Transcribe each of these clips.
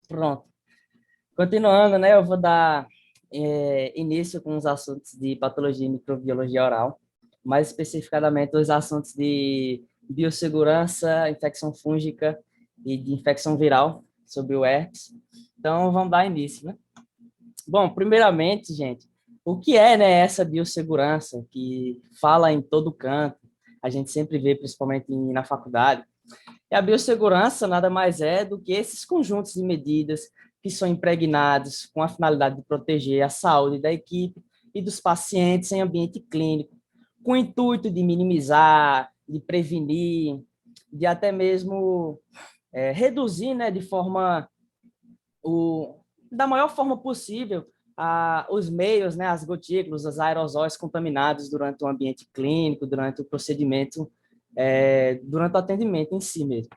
Pronto. Continuando, né, eu vou dar início com os assuntos de patologia e microbiologia oral, mais especificadamente os assuntos de biossegurança, infecção fúngica e de infecção viral, sobre o herpes. Então, vamos dar início, né? Bom, primeiramente, gente, o que é, né, essa biossegurança que fala em todo canto, a gente sempre vê, principalmente na faculdade? E a biossegurança nada mais é do que esses conjuntos de medidas que são impregnados com a finalidade de proteger a saúde da equipe e dos pacientes em ambiente clínico, com o intuito de minimizar, de prevenir, de até mesmo reduzir, né, de forma da maior forma possível os meios, né, as gotículas, os aerosóis contaminados durante o ambiente clínico, durante o procedimento, durante o atendimento em si mesmo.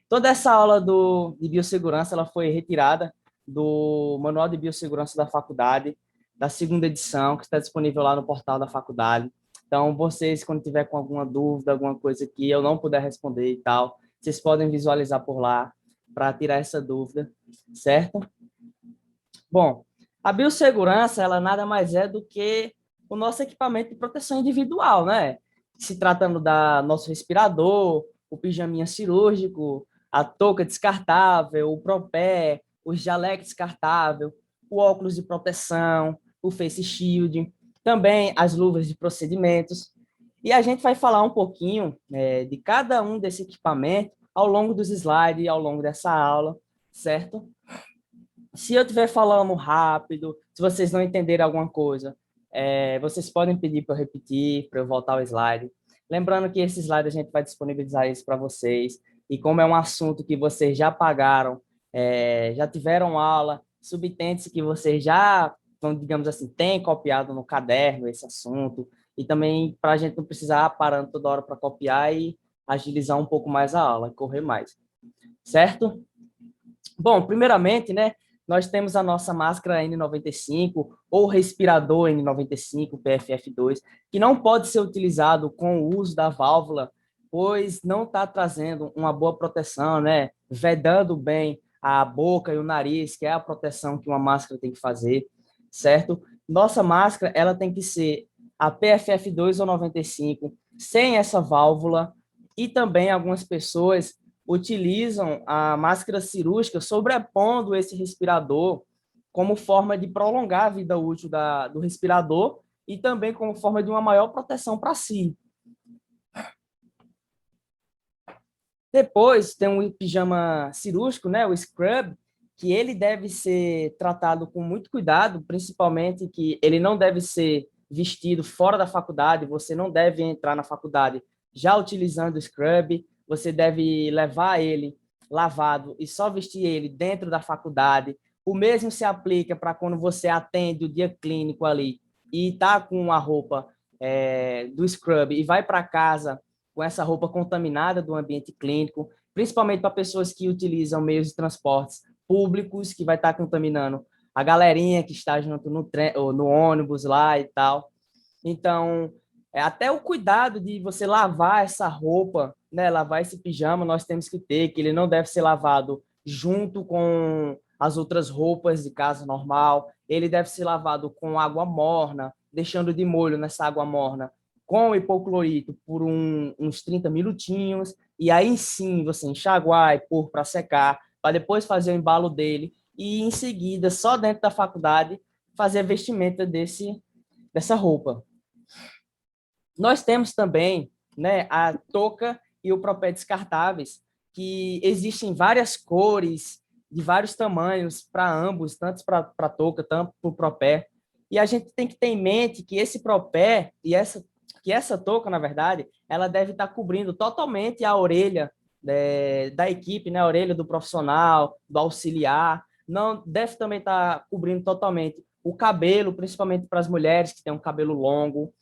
Toda essa aula de biossegurança ela foi retirada do Manual de Biossegurança da Faculdade, da segunda edição, que está disponível lá no portal da faculdade. Então, vocês, quando tiver com alguma dúvida, alguma coisa que eu não puder responder e tal, vocês podem visualizar por lá para tirar essa dúvida, certo? Bom, a biossegurança, ela nada mais é do que o nosso equipamento de proteção individual, né? Se tratando da nosso respirador, o pijaminha cirúrgico, a touca descartável, o propé, o jaleco descartável, o óculos de proteção, o face shield, também as luvas de procedimentos. E a gente vai falar um pouquinho de cada um desse equipamento ao longo dos slides, ao longo dessa aula, certo? Se eu estiver falando rápido, se vocês não entenderem alguma coisa, vocês podem pedir para eu repetir, para eu voltar ao slide. Lembrando que esse slide a gente vai disponibilizar isso para vocês. E como é um assunto que vocês já pagaram, já tiveram aula, subtende-se que vocês já, então, digamos assim, têm copiado no caderno esse assunto. E também para a gente não precisar parando toda hora para copiar e agilizar um pouco mais a aula, correr mais. Certo? Bom, primeiramente, né, nós temos a nossa máscara N95 ou respirador N95 PFF2, que não pode ser utilizado com o uso da válvula, pois não está trazendo uma boa proteção, né, vedando bem a boca e o nariz, que é a proteção que uma máscara tem que fazer, certo? Nossa máscara, ela tem que ser a PFF2 ou 95, sem essa válvula, e também algumas pessoas utilizam a máscara cirúrgica sobrepondo esse respirador como forma de prolongar a vida útil do respirador e também como forma de uma maior proteção para si. Depois tem um pijama cirúrgico, né, o scrub, que ele deve ser tratado com muito cuidado, principalmente que ele não deve ser vestido fora da faculdade, você não deve entrar na faculdade já utilizando o scrub, você deve levar ele lavado e só vestir ele dentro da faculdade. O mesmo se aplica para quando você atende o dia clínico ali e está com a roupa do scrub e vai para casa com essa roupa contaminada do ambiente clínico, principalmente para pessoas que utilizam meios de transportes públicos, que vai estar contaminando a galerinha que está junto no trem, ou no ônibus lá e tal. Então, até o cuidado de você lavar essa roupa, né, lavar esse pijama, nós temos que ter, que ele não deve ser lavado junto com as outras roupas de casa normal, ele deve ser lavado com água morna, deixando de molho nessa água morna com hipoclorito por uns 30 minutinhos, e aí sim você enxaguar e pôr para secar, para depois fazer o embalo dele, e em seguida, só dentro da faculdade, fazer a vestimenta dessa roupa. Nós temos também, né, a touca e o propé descartáveis, que existem várias cores, de vários tamanhos para ambos, tanto para a touca, tanto para o propé. E a gente tem que ter em mente que esse propé e essa touca, na verdade, ela deve estar cobrindo totalmente a orelha da equipe, né, a orelha do profissional, do auxiliar. Não deve também estar cobrindo totalmente o cabelo, principalmente para as mulheres que têm um cabelo longo,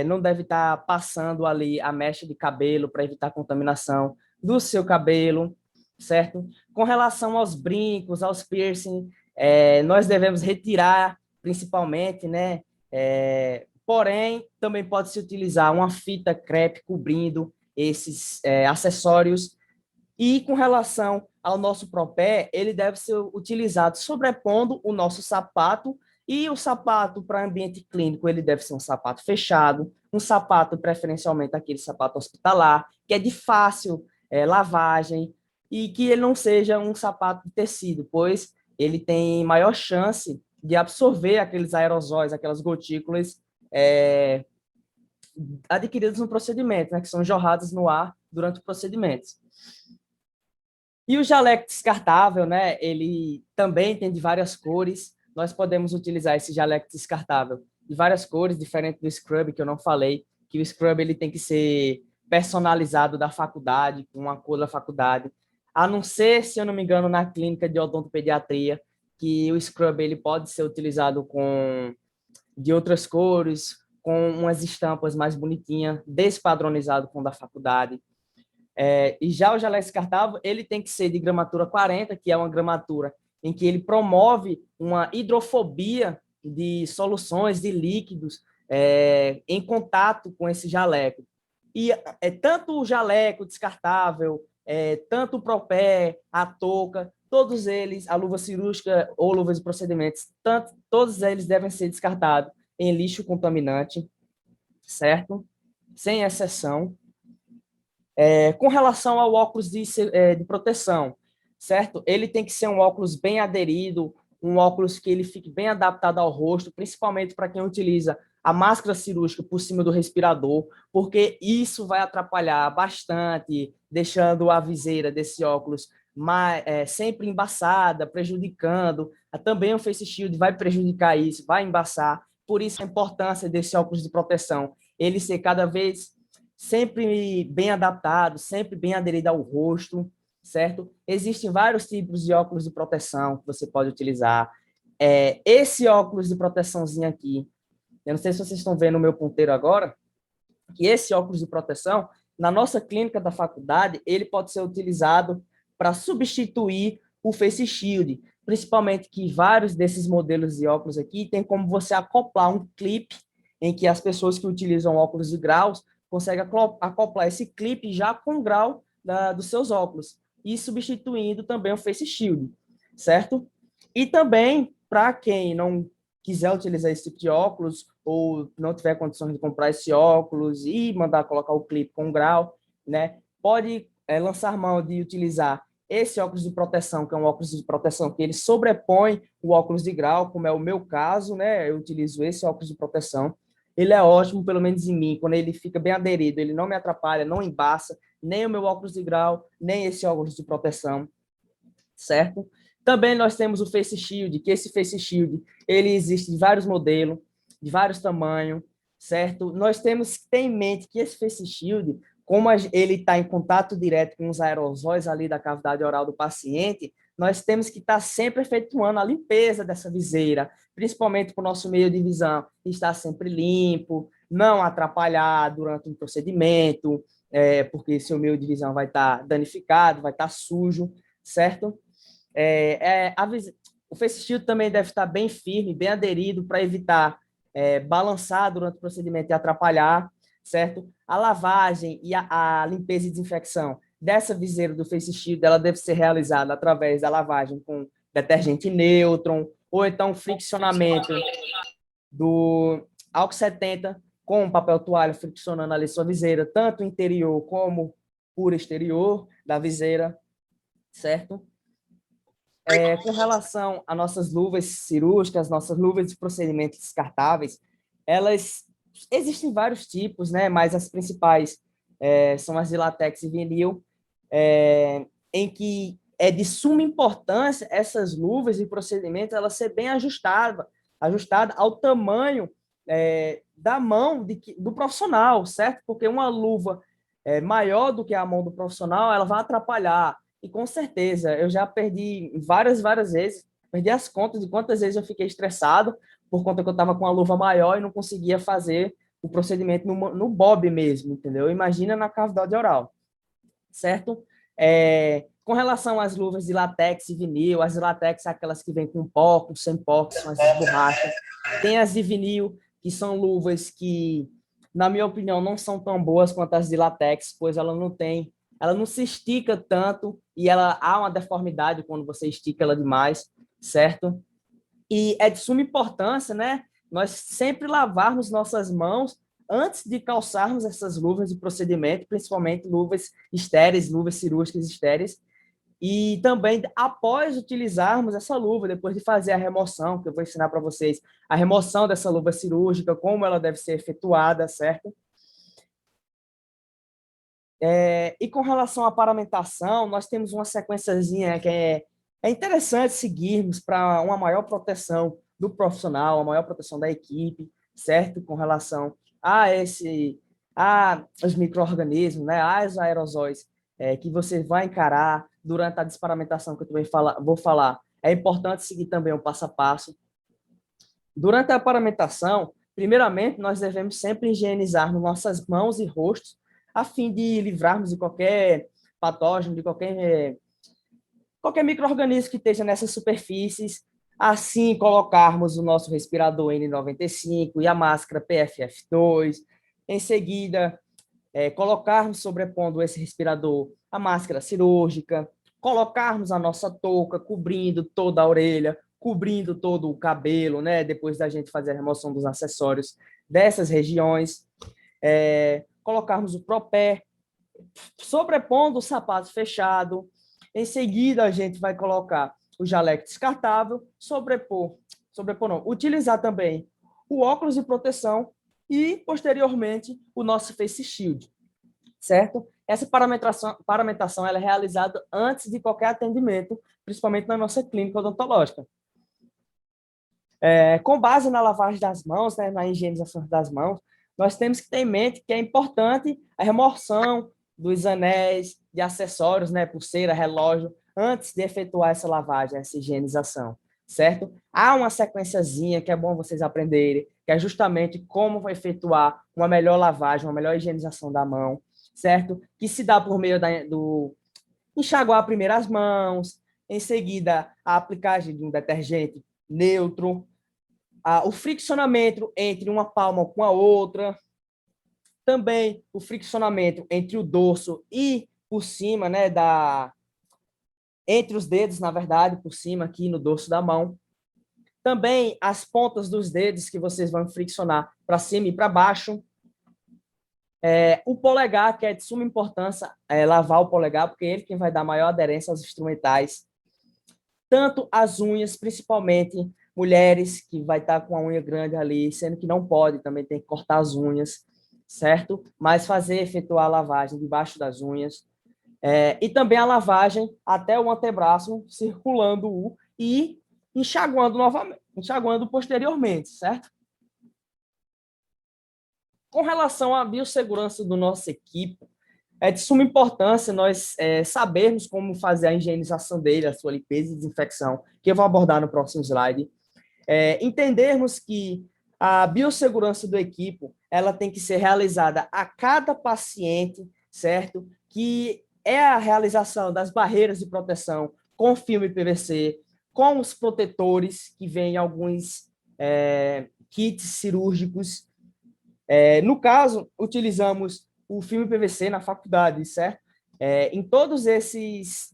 não deve estar passando ali a mecha de cabelo para evitar contaminação do seu cabelo, certo? Com relação aos brincos, aos piercing, nós devemos retirar principalmente, né? Porém, também pode-se utilizar uma fita crepe cobrindo esses acessórios. E com relação ao nosso propé, ele deve ser utilizado sobrepondo o nosso sapato, e o sapato para ambiente clínico, ele deve ser um sapato fechado, um sapato preferencialmente aquele sapato hospitalar, que é de fácil lavagem, e que ele não seja um sapato de tecido, pois ele tem maior chance de absorver aqueles aerosóis, aquelas gotículas adquiridas no procedimento, né, que são jorradas no ar durante o procedimento. E o jaleco descartável, né, ele também tem de várias cores. Nós podemos utilizar esse jaleco descartável de várias cores, diferente do scrub, que eu não falei, que o scrub ele tem que ser personalizado da faculdade, com a cor da faculdade, a não ser, se eu não me engano, na clínica de odontopediatria, que o scrub ele pode ser utilizado com de outras cores, com umas estampas mais bonitinhas, despadronizado com o da faculdade. E já o jaleco descartável, ele tem que ser de gramatura 40, que é uma gramatura em que ele promove uma hidrofobia de soluções, de líquidos, em contato com esse jaleco. E tanto o jaleco descartável, tanto o propé, a touca, todos eles, a luva cirúrgica ou luvas de procedimentos, todos eles devem ser descartados em lixo contaminante, certo? Sem exceção. Com relação ao óculos de proteção, certo? Ele tem que ser um óculos bem aderido, um óculos que ele fique bem adaptado ao rosto, principalmente para quem utiliza a máscara cirúrgica por cima do respirador, porque isso vai atrapalhar bastante, deixando a viseira desse óculos sempre embaçada, prejudicando. Também o face shield vai prejudicar isso, vai embaçar. Por isso a importância desse óculos de proteção, ele ser cada vez sempre bem adaptado, sempre bem aderido ao rosto, certo? Existem vários tipos de óculos de proteção que você pode utilizar. Esse óculos de proteçãozinho aqui, eu não sei se vocês estão vendo o meu ponteiro agora, que esse óculos de proteção, na nossa clínica da faculdade, ele pode ser utilizado para substituir o face shield, principalmente que vários desses modelos de óculos aqui tem como você acoplar um clipe em que as pessoas que utilizam óculos de graus conseguem acoplar esse clipe já com o grau dos seus óculos e substituindo também o face shield, certo? E também, para quem não quiser utilizar esse tipo de óculos ou não tiver condições de comprar esse óculos e mandar colocar o clipe com grau, né, pode lançar mão de utilizar esse óculos de proteção, que é um óculos de proteção que ele sobrepõe o óculos de grau, como é o meu caso, né, eu utilizo esse óculos de proteção. Ele é ótimo, pelo menos em mim, quando ele fica bem aderido, ele não me atrapalha, não embaça, nem o meu óculos de grau, nem esse óculos de proteção, certo? Também nós temos o Face Shield, que esse Face Shield, ele existe de vários modelos, de vários tamanhos, certo? Nós temos que ter em mente que esse Face Shield, como ele está em contato direto com os aerosóis ali da cavidade oral do paciente, nós temos que estar sempre efetuando a limpeza dessa viseira, principalmente para o nosso meio de visão, estar sempre limpo, não atrapalhar durante um procedimento, porque seu meio de visão vai estar danificado, vai estar sujo, certo? O face shield também deve estar bem firme, bem aderido para evitar balançar durante o procedimento e atrapalhar, certo? A lavagem e a limpeza e desinfecção dessa viseira do face shield, ela deve ser realizada através da lavagem com detergente nêutron, ou então friccionamento do álcool 70 com papel toalha friccionando ali sua viseira, tanto interior como por exterior da viseira, certo? Com relação às nossas luvas cirúrgicas, nossas luvas de procedimentos descartáveis, elas existem vários tipos, né? Mas as principais são as de látex e vinil, em que é de suma importância essas luvas de procedimentos elas ser bem ajustada ao tamanho da mão do profissional, certo? Porque uma luva maior do que a mão do profissional, ela vai atrapalhar. E com certeza, eu já perdi várias vezes, perdi as contas de quantas vezes eu fiquei estressado por conta que eu estava com a luva maior e não conseguia fazer o procedimento no bob mesmo, entendeu? Imagina na cavidade oral, certo? Com relação às luvas de látex e vinil, as de látex aquelas que vêm com pó, com sem pó, que são as de borracha. Tem as de vinil, que são luvas que, na minha opinião, não são tão boas quanto as de látex, pois ela não tem ela não se estica tanto e ela há uma deformidade quando você estica ela demais, certo? E é de suma importância, né? Nós sempre lavarmos nossas mãos antes de calçarmos essas luvas de procedimento, principalmente luvas estéreis, luvas cirúrgicas estéreis, e também após utilizarmos essa luva, depois de fazer a remoção, que eu vou ensinar para vocês a remoção dessa luva cirúrgica, como ela deve ser efetuada, certo? E com relação à paramentação, nós temos uma sequenciazinha que é interessante seguirmos para uma maior proteção do profissional, uma maior proteção da equipe, certo? Com relação a os micro-organismos, né? Aos aerosóis que você vai encarar durante a desparamentação que eu também vou falar. É importante seguir também o passo a passo. Durante a paramentação, primeiramente, nós devemos sempre higienizar nossas mãos e rostos, a fim de livrarmos de qualquer patógeno, de qualquer micro-organismo que esteja nessas superfícies. Assim, colocarmos o nosso respirador N95 e a máscara PFF2. Em seguida, colocarmos sobrepondo esse respirador a máscara cirúrgica, colocarmos a nossa touca cobrindo toda a orelha, cobrindo todo o cabelo, né? Depois da gente fazer a remoção dos acessórios dessas regiões, colocarmos o propé, sobrepondo o sapato fechado. Em seguida, a gente vai colocar o jaleco descartável, sobrepor não, utilizar também o óculos de proteção e, posteriormente, o nosso face shield, certo? Essa paramentação ela é realizada antes de qualquer atendimento, principalmente na nossa clínica odontológica. Com base na lavagem das mãos, né, na higienização das mãos, nós temos que ter em mente que é importante a remoção dos anéis, de acessórios, né, pulseira, relógio, antes de efetuar essa lavagem, essa higienização, certo? Há uma sequenciazinha que é bom vocês aprenderem, que é justamente como efetuar uma melhor lavagem, uma melhor higienização da mão, certo? Que se dá por meio do enxaguar primeiro as mãos, em seguida a aplicagem de um detergente neutro, o friccionamento entre uma palma com a outra, também o friccionamento entre o dorso e por cima, né, entre os dedos, na verdade, por cima aqui no dorso da mão. Também as pontas dos dedos que vocês vão friccionar para cima e para baixo. O polegar, que é de suma importância, lavar o polegar, porque é ele quem vai dar maior aderência aos instrumentais. Tanto as unhas, principalmente mulheres que vai estar com a unha grande ali, sendo que não pode, também tem que cortar as unhas, certo? Mas efetuar a lavagem debaixo das unhas. E também a lavagem até o antebraço, circulando-o e enxaguando novamente, enxaguando posteriormente, certo? Com relação à biossegurança do nosso equipo, é de suma importância nós sabermos como fazer a higienização dele, a sua limpeza e desinfecção, que eu vou abordar no próximo slide. Entendermos que a biossegurança do equipo ela tem que ser realizada a cada paciente, certo? Que é a realização das barreiras de proteção com filme PVC, com os protetores que vêm em alguns kits cirúrgicos. No caso, utilizamos o filme PVC na faculdade, certo? Em todos esses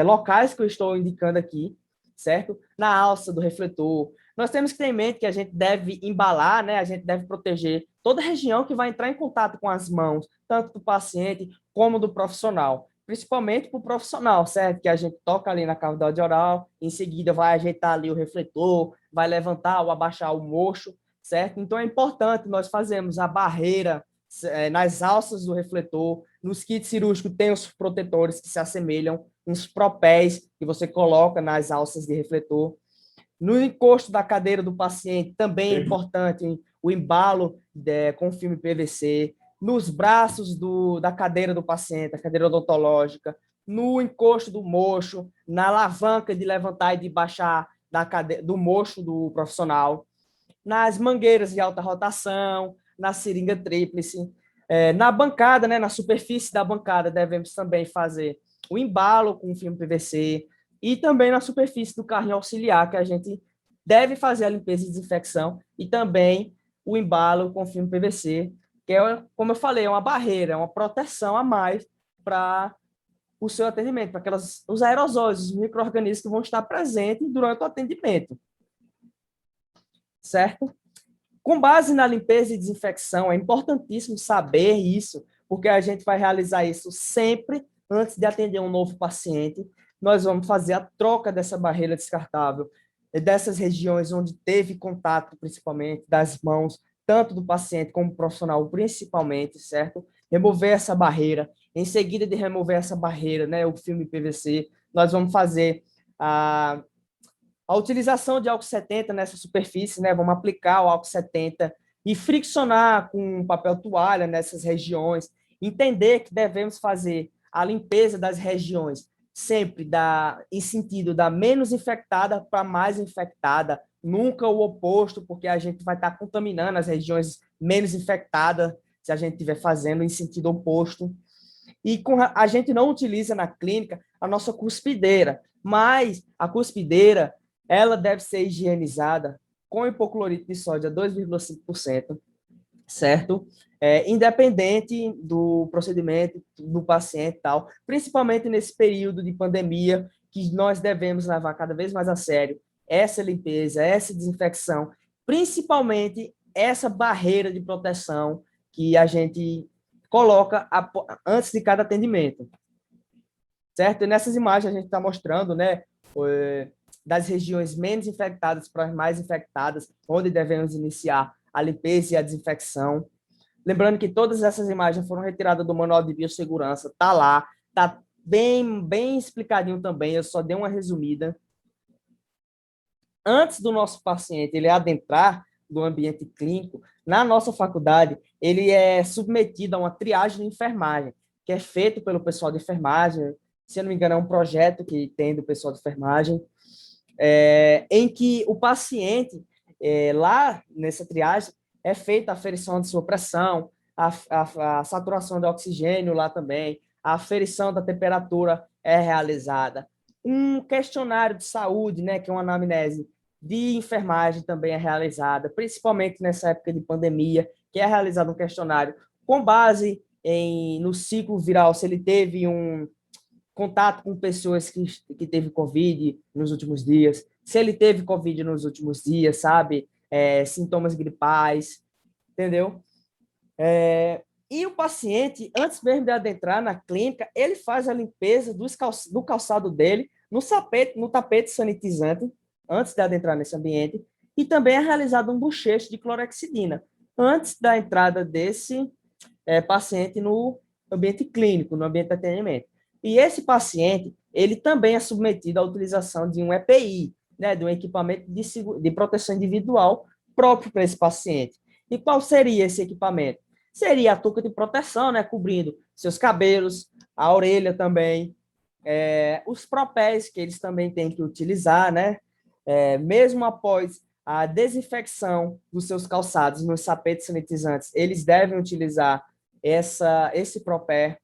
locais que eu estou indicando aqui, certo? Na alça do refletor. Nós temos que ter em mente que a gente deve embalar, né? A gente deve proteger toda a região que vai entrar em contato com as mãos, tanto do paciente como do profissional. Principalmente para o profissional, certo? Que a gente toca ali na cavidade oral, em seguida vai ajeitar ali o refletor, vai levantar ou abaixar o mocho, certo? Então é importante nós fazermos a barreira nas alças do refletor. Nos kits cirúrgicos tem os protetores que se assemelham, uns propés que você coloca nas alças de refletor. No encosto da cadeira do paciente também é importante o embalo com filme PVC. Nos braços da cadeira do paciente, a cadeira odontológica, no encosto do mocho, na alavanca de levantar e de baixar do mocho do profissional, nas mangueiras de alta rotação, na seringa tríplice, na bancada, né, na superfície da bancada, devemos também fazer o embalo com filme PVC e também na superfície do carrinho auxiliar, que a gente deve fazer a limpeza e desinfecção e também o embalo com filme PVC, que é, como eu falei, é uma barreira, é uma proteção a mais para o seu atendimento, para os aerosóis, os micro-organismos que vão estar presentes durante o atendimento, certo? Com base na limpeza e desinfecção, é importantíssimo saber isso, porque a gente vai realizar isso sempre antes de atender um novo paciente. Nós vamos fazer a troca dessa barreira descartável, dessas regiões onde teve contato, principalmente, das mãos, tanto do paciente como do profissional, principalmente, certo? Remover essa barreira. Em seguida de remover essa barreira, né, o filme PVC, nós vamos fazer a utilização de álcool 70 nessa superfície, né? Vamos aplicar o álcool 70 e friccionar com papel toalha nessas regiões. Entender que devemos fazer a limpeza das regiões sempre em sentido da menos infectada para mais infectada, nunca o oposto, porque a gente vai estar contaminando as regiões menos infectadas se a gente estiver fazendo em sentido oposto. E a gente não utiliza na clínica a nossa cuspideira, mas a cuspideira ela deve ser higienizada com hipoclorito de sódio a 2,5%, certo? Independente do procedimento do paciente e tal, principalmente nesse período de pandemia, que nós devemos levar cada vez mais a sério essa limpeza, essa desinfecção, principalmente essa barreira de proteção que a gente coloca antes de cada atendimento, certo? E nessas imagens a gente está mostrando, né, das regiões menos infectadas para as mais infectadas, onde devemos iniciar a limpeza e a desinfecção. Lembrando que todas essas imagens foram retiradas do Manual de Biossegurança, tá lá, tá bem explicadinho também, eu só dei uma resumida. Antes do nosso paciente ele adentrar do ambiente clínico, na nossa faculdade, ele é submetido a uma triagem de enfermagem, que é feito pelo pessoal de enfermagem, se eu não me engano, é um projeto que tem do pessoal de enfermagem, em que o paciente, lá nessa triagem, é feita a aferição de sua pressão, a saturação de oxigênio lá também, a aferição da temperatura é realizada. Um questionário de saúde, né, que é uma anamnese de enfermagem também é realizada, principalmente nessa época de pandemia, que é realizado um questionário com base no ciclo viral, se ele teve um contato com pessoas que teve Covid nos últimos dias, se ele teve Covid nos últimos dias, sabe? Sintomas gripais, entendeu? E o paciente, antes mesmo de adentrar na clínica, ele faz a limpeza do calçado dele no tapete sanitizante, antes de adentrar nesse ambiente, e também é realizado um bochecho de clorexidina, antes da entrada desse paciente no ambiente clínico, no ambiente de atendimento. E esse paciente, ele também é submetido à utilização de um EPI, né, de um equipamento de proteção individual próprio para esse paciente. E qual seria esse equipamento? Seria a touca de proteção, né, cobrindo seus cabelos, a orelha também, os propés que eles também têm que utilizar, né, mesmo após a desinfecção dos seus calçados nos tapetes sanitizantes, eles devem utilizar esse propé.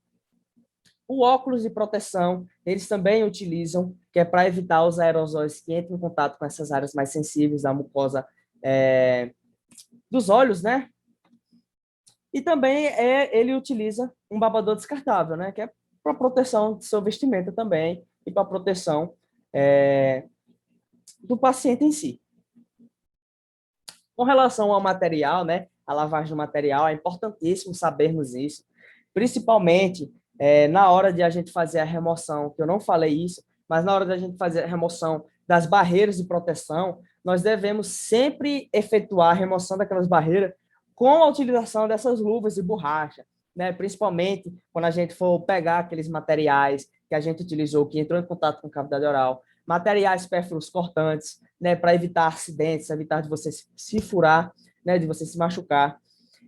O óculos de proteção, eles também utilizam, que é para evitar os aerosóis que entram em contato com essas áreas mais sensíveis da mucosa dos olhos, né? E também ele utiliza um babador descartável, né? Que é para proteção do seu vestimenta também e para proteção do paciente em si. Com relação ao material, né? A lavagem do material, é importantíssimo sabermos isso, principalmente na hora de a gente fazer a remoção, que eu não falei isso, mas na hora da gente fazer a remoção das barreiras de proteção, nós devemos sempre efetuar a remoção daquelas barreiras com a utilização dessas luvas de borracha, né? Principalmente quando a gente for pegar aqueles materiais que a gente utilizou, que entrou em contato com a cavidade oral, materiais pérfuros cortantes, né? Para evitar acidentes, evitar de você se furar, né? De você se machucar.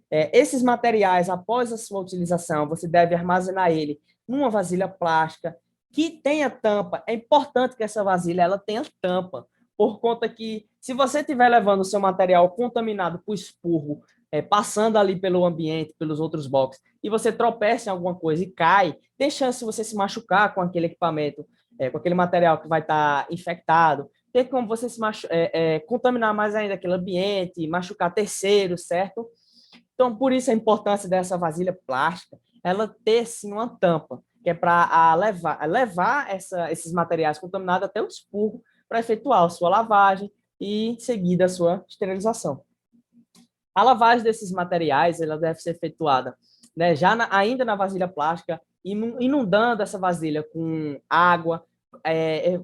Esses materiais, após a sua utilização, você deve armazenar ele numa vasilha plástica que tenha tampa. É importante que essa vasilha ela tenha tampa, por conta que, se você estiver levando o seu material contaminado por expurgo, passando ali pelo ambiente, pelos outros boxes, e você tropeça em alguma coisa e cai, tem chance de você se machucar com aquele equipamento, com aquele material que vai estar infectado, tem como você se contaminar mais ainda aquele ambiente, machucar terceiros, certo? Então, por isso a importância dessa vasilha plástica, ela ter, sim, uma tampa. que é para levar esses materiais contaminados até o expurgo para efetuar a sua lavagem e, em seguida, a sua esterilização. A lavagem desses materiais ela deve ser efetuada, né, ainda na vasilha plástica, inundando essa vasilha com água,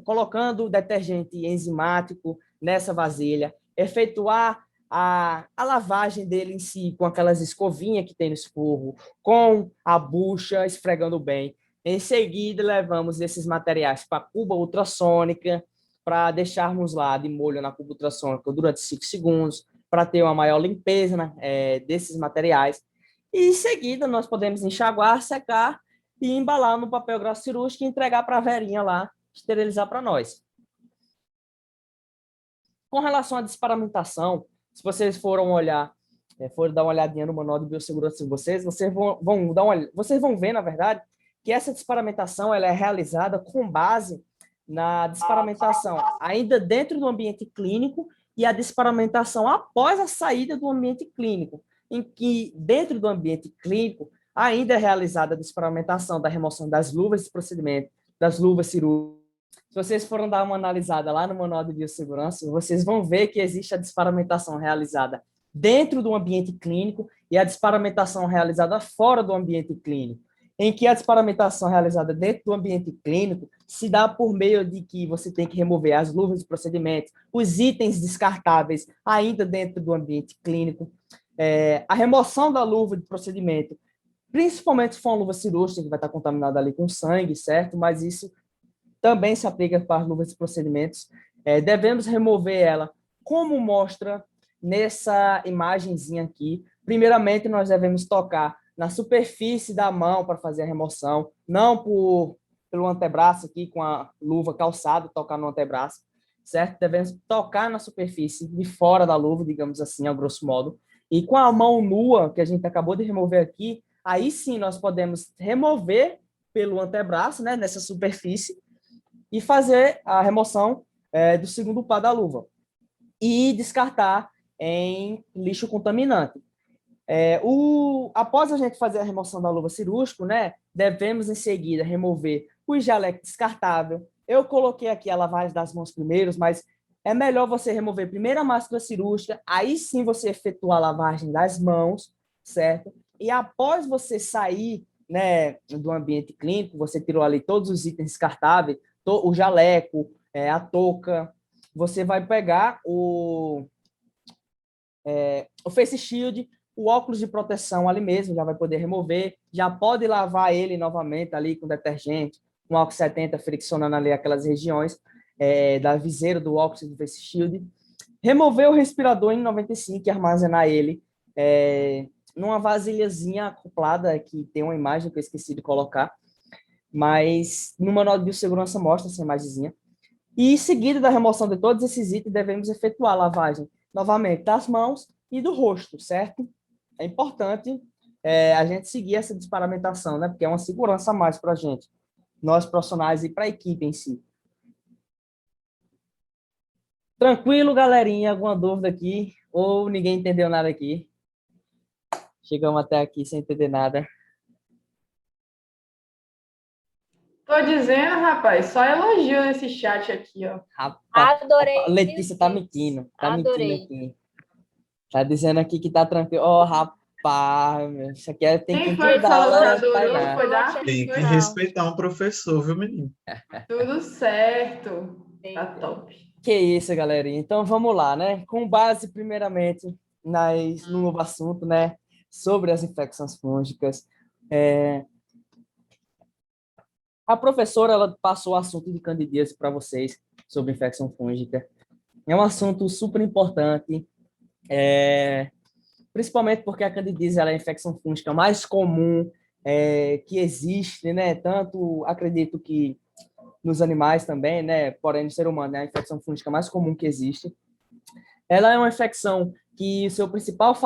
colocando detergente enzimático nessa vasilha, efetuar a lavagem dele em si com aquelas escovinhas que tem no expurgo, com a bucha, esfregando bem. Em seguida, levamos esses materiais para a cuba ultrassônica, para deixarmos lá de molho na cuba ultrassônica durante 5 segundos, para ter uma maior limpeza, né, desses materiais. E, em seguida, nós podemos enxaguar, secar e embalar no papel grosso cirúrgico e entregar para a Verinha lá, esterilizar para nós. Com relação à desparamentação, se vocês forem dar uma olhadinha no manual de biossegurança de vocês, vocês vão ver, na verdade, que essa desparamentação ela é realizada com base na desparamentação ainda dentro do ambiente clínico e a desparamentação após a saída do ambiente clínico, em que dentro do ambiente clínico ainda é realizada a desparamentação da remoção das luvas de procedimento, das luvas cirúrgicas. Se vocês forem dar uma analisada lá no manual de biossegurança, vocês vão ver que existe a desparamentação realizada dentro do ambiente clínico e a desparamentação realizada fora do ambiente clínico, em que a desparamentação realizada dentro do ambiente clínico se dá por meio de que você tem que remover as luvas de procedimento, os itens descartáveis ainda dentro do ambiente clínico, a remoção da luva de procedimento, principalmente se for uma luva cirúrgica que vai estar contaminada ali com sangue, certo? Mas isso também se aplica para as luvas de procedimentos. Devemos remover ela, como mostra nessa imagenzinha aqui. Primeiramente, nós devemos tocar na superfície da mão para fazer a remoção, não pelo antebraço aqui, com a luva calçada, tocar no antebraço, certo? Devemos tocar na superfície de fora da luva, digamos assim, a grosso modo. E com a mão nua, que a gente acabou de remover aqui, aí sim nós podemos remover pelo antebraço, né, nessa superfície, e fazer a remoção do segundo par da luva e descartar em lixo contaminante. Após a gente fazer a remoção da luva cirúrgica, né, devemos em seguida remover o jaleco descartável. Eu coloquei aqui a lavagem das mãos primeiro, mas é melhor você remover primeiro a máscara cirúrgica, aí sim você efetuar a lavagem das mãos, certo? E após você sair, né, do ambiente clínico, você tirou ali todos os itens descartáveis, o jaleco, a touca, você vai pegar o face shield, o óculos de proteção ali mesmo, já vai poder remover, já pode lavar ele novamente ali com detergente, com álcool 70, friccionando ali aquelas regiões da viseira do óculos do face shield. Remover o respirador em 95 e armazenar ele numa vasilhazinha acoplada, que tem uma imagem que eu esqueci de colocar, mas no manual de biossegurança mostra essa imagenzinha. E, em seguida da remoção de todos esses itens, devemos efetuar a lavagem novamente das mãos e do rosto, certo? É importante a gente seguir essa desparamentação, né? Porque é uma segurança a mais para a gente, nós profissionais e para a equipe em si. Tranquilo, galerinha? Alguma dúvida aqui? Ou ninguém entendeu nada aqui? Chegamos até aqui sem entender nada. Tô dizendo, rapaz, só elogio nesse chat aqui, ó. Rapaz, Adorei. Letícia tá mentindo. Tá Adorei. mentindo aqui. Tá dizendo aqui que tá tranquilo. Ó, rapaz, meu, isso aqui tem que Quem foi que dar falou que aula, adorou? Foi da? Tem que respeitar um professor, viu, menino? Tudo certo. Tá top. Que isso, galerinha. Então, vamos lá, né? Com base, primeiramente, no novo assunto, né? Sobre as infecções fúngicas. A professora, ela passou o assunto de candidíase para vocês, sobre infecção fúngica. É um assunto super importante, principalmente porque a candidíase ela é a infecção fúngica mais comum que existe, né? Tanto, acredito que nos animais também, né? Porém, no ser humano, é a infecção fúngica mais comum que existe. Ela é uma infecção que seu principal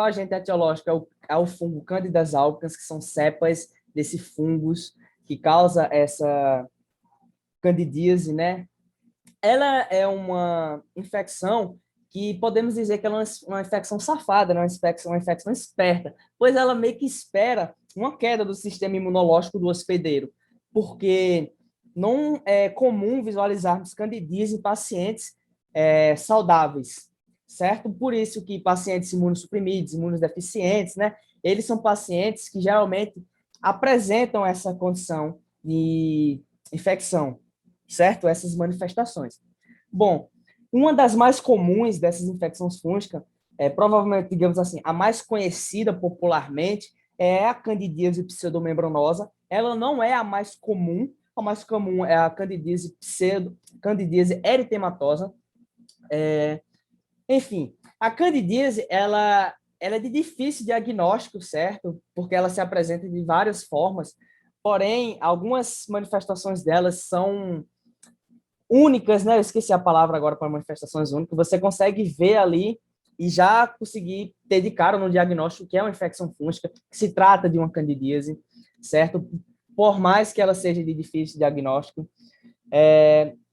agente etiológico é o fungo Candida albicans, que são cepas desse fungos que causa essa candidíase, né? Ela é uma infecção que podemos dizer que ela é uma infecção safada, né? Uma infecção esperta, pois ela meio que espera uma queda do sistema imunológico do hospedeiro, porque não é comum visualizarmos candidíase em pacientes saudáveis, certo? Por isso que pacientes imunossuprimidos, imunodeficientes, né? Eles são pacientes que geralmente apresentam essa condição de infecção, certo? Essas manifestações. Bom, uma das mais comuns dessas infecções fúngicas, provavelmente, digamos assim, a mais conhecida popularmente, é a candidíase pseudomembranosa. Ela não é a mais comum é a candidíase eritematosa. Enfim, a candidíase, ela é de difícil diagnóstico, certo? Porque ela se apresenta de várias formas, porém, algumas manifestações delas são únicas, né? Eu esqueci a palavra agora para manifestações únicas. Você consegue ver ali e já conseguir ter de cara no diagnóstico que é uma infecção fúngica, que se trata de uma candidíase, certo? Por mais que ela seja de difícil diagnóstico.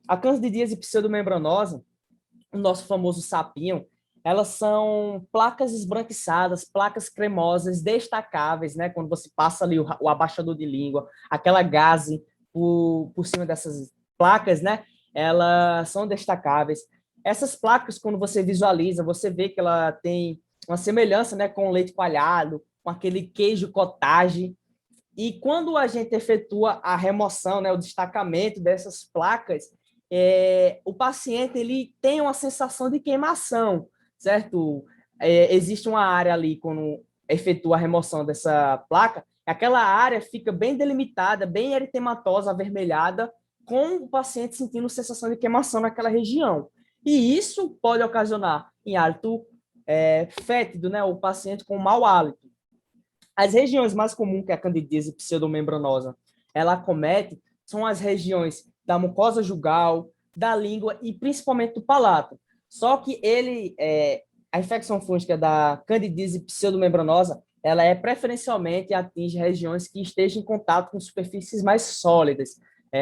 A candidíase pseudomembranosa, o nosso famoso sapinho, elas são placas esbranquiçadas, placas cremosas, destacáveis, né? Quando você passa ali o abaixador de língua, aquela gaze por cima dessas placas, né? Elas são destacáveis. Essas placas, quando você visualiza, você vê que ela tem uma semelhança, né, com o leite coalhado, com aquele queijo cottage. E quando a gente efetua a remoção, né, o destacamento dessas placas, o paciente ele tem uma sensação de queimação, certo? Existe uma área ali, quando efetua a remoção dessa placa, aquela área fica bem delimitada, bem eritematosa, avermelhada, com o paciente sentindo sensação de queimação naquela região. E isso pode ocasionar em hálito fétido, né? O paciente com mau hálito. As regiões mais comuns que a candidíase pseudomembranosa ela acomete são as regiões da mucosa jugal, da língua e principalmente do palato. Só que a infecção fúngica da candidíase pseudomembranosa, ela preferencialmente atinge regiões que estejam em contato com superfícies mais sólidas,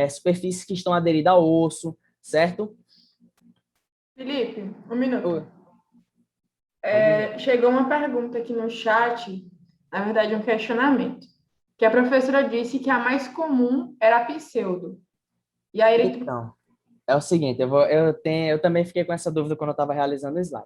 superfícies que estão aderidas ao osso, certo? Felipe, um minuto. Oi. Chegou uma pergunta aqui no chat, na verdade um questionamento, que a professora disse que a mais comum era a pseudo. E aí Então, é o seguinte, eu também fiquei com essa dúvida quando eu estava realizando o slide,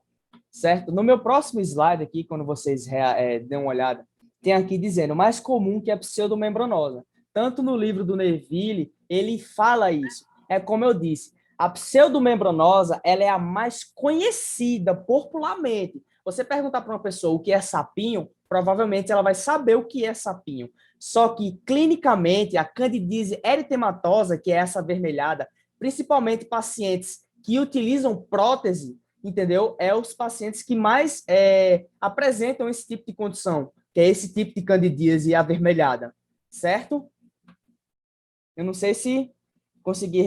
certo? No meu próximo slide aqui, quando vocês dêem uma olhada, tem aqui dizendo mais comum que a pseudomembranosa. Tanto no livro do Neville, ele fala isso. É como eu disse, a pseudomembranosa, ela é a mais conhecida popularmente. Você perguntar para uma pessoa o que é sapinho, provavelmente ela vai saber o que é sapinho. Só que, clinicamente, a candidíase eritematosa, que é essa avermelhada, principalmente pacientes que utilizam prótese, entendeu? É os pacientes que mais apresentam esse tipo de condição, que é esse tipo de candidíase avermelhada, certo? Eu não sei se consegui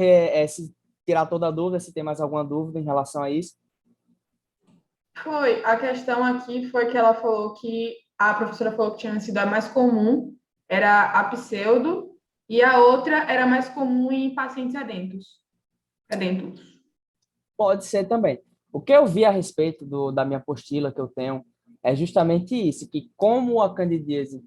se tirar toda a dúvida, se tem mais alguma dúvida em relação a isso. a questão aqui foi que ela falou que a professora falou que tinha sido a mais comum, era a pseudo, e a outra era mais comum em pacientes adentros. Pode ser também. O que eu vi a respeito da minha apostila que eu tenho é justamente isso, que como a candidíase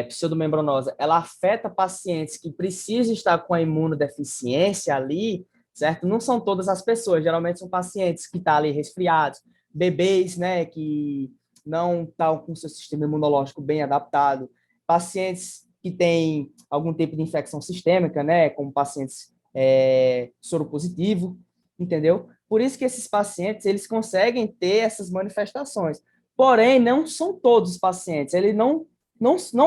pseudomembranosa, ela afeta pacientes que precisam estar com a imunodeficiência ali, certo? Não são todas as pessoas, geralmente são pacientes que estão ali resfriados, bebês, né, que não estão com seu sistema imunológico bem adaptado, pacientes que têm algum tipo de infecção sistêmica, né, como pacientes soropositivos, entendeu? Por isso que esses pacientes, eles conseguem ter essas manifestações. Porém, não são todos os pacientes. Ele não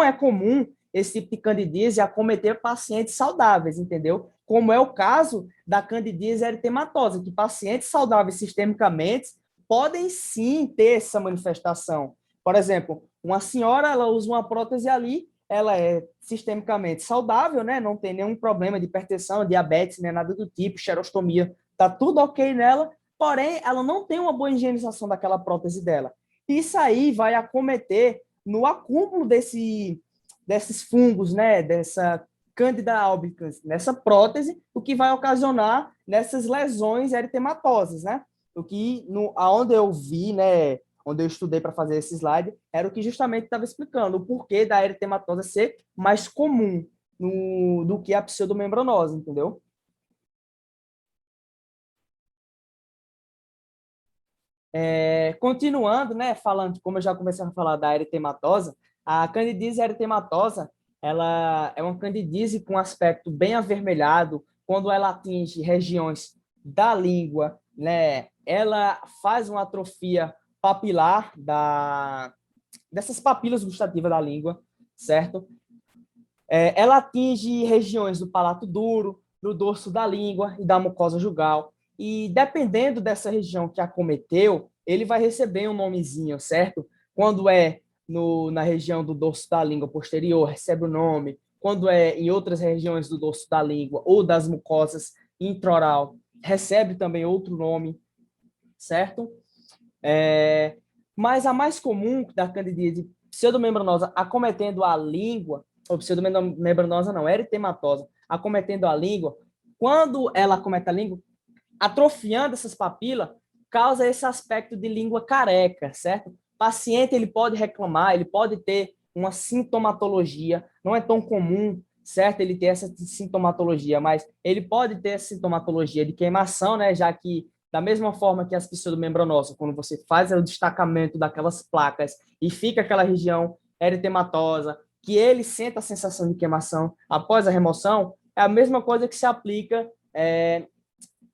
é comum esse tipo de candidíase acometer pacientes saudáveis, entendeu? Como é o caso da candidíase eritematosa, que pacientes saudáveis sistemicamente podem sim ter essa manifestação. Por exemplo, uma senhora, ela usa uma prótese ali, ela é sistemicamente saudável, né? Não tem nenhum problema de hipertensão, diabetes, nem nada do tipo, xerostomia, tá tudo ok nela, porém, ela não tem uma boa higienização daquela prótese dela. Isso aí vai acometer no acúmulo desses fungos, né? Dessa Candida albicans, nessa prótese, o que vai ocasionar nessas lesões eritematosas, né? O que, aonde eu vi, né, onde eu estudei para fazer esse slide, era o que justamente estava explicando o porquê da eritematosa ser mais comum do que a pseudomembranose, entendeu? Continuando, né, falando, como eu já comecei a falar da eritematosa, a candidíase eritematosa, ela é uma candidíase com aspecto bem avermelhado, quando ela atinge regiões da língua, né, ela faz uma atrofia papilar dessas papilas gustativas da língua, certo? Ela atinge regiões do palato duro, do dorso da língua e da mucosa jugal. E dependendo dessa região que acometeu, ele vai receber um nomezinho, certo? Quando é na região do dorso da língua posterior, recebe o nome. Quando é em outras regiões do dorso da língua ou das mucosas intraoral, recebe também outro nome, certo? Mas a mais comum da candidíase pseudomembranosa acometendo a língua, ou pseudomembranosa não, eritematosa, acometendo a língua, quando ela acomete a língua, atrofiando essas papilas, causa esse aspecto de língua careca, certo? O paciente ele pode reclamar, ele pode ter uma sintomatologia, não é tão comum, certo? Ele ter essa sintomatologia, mas ele pode ter essa sintomatologia de queimação, né? Já que da mesma forma que as pseudomembranosas, quando você faz o destacamento daquelas placas e fica aquela região eritematosa, que ele sente a sensação de queimação após a remoção, é a mesma coisa que se aplica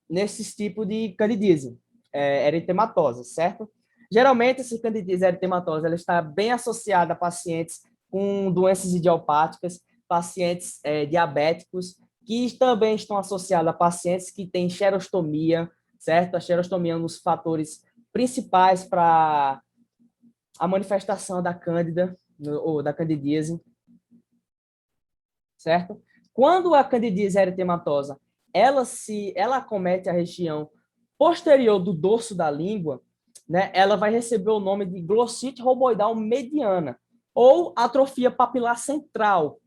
nesses tipos de candidíase eritematosa, certo? Geralmente, essa candidíase eritematosa ela está bem associada a pacientes com doenças idiopáticas, pacientes diabéticos, que também estão associados a pacientes que têm xerostomia, certo? A xerostomia é um dos fatores principais para a manifestação da cândida ou da candidíase, certo? Quando a candidíase eritematosa ela acomete a região posterior do dorso da língua, né, ela vai receber o nome de glossite roboidal mediana ou atrofia papilar central.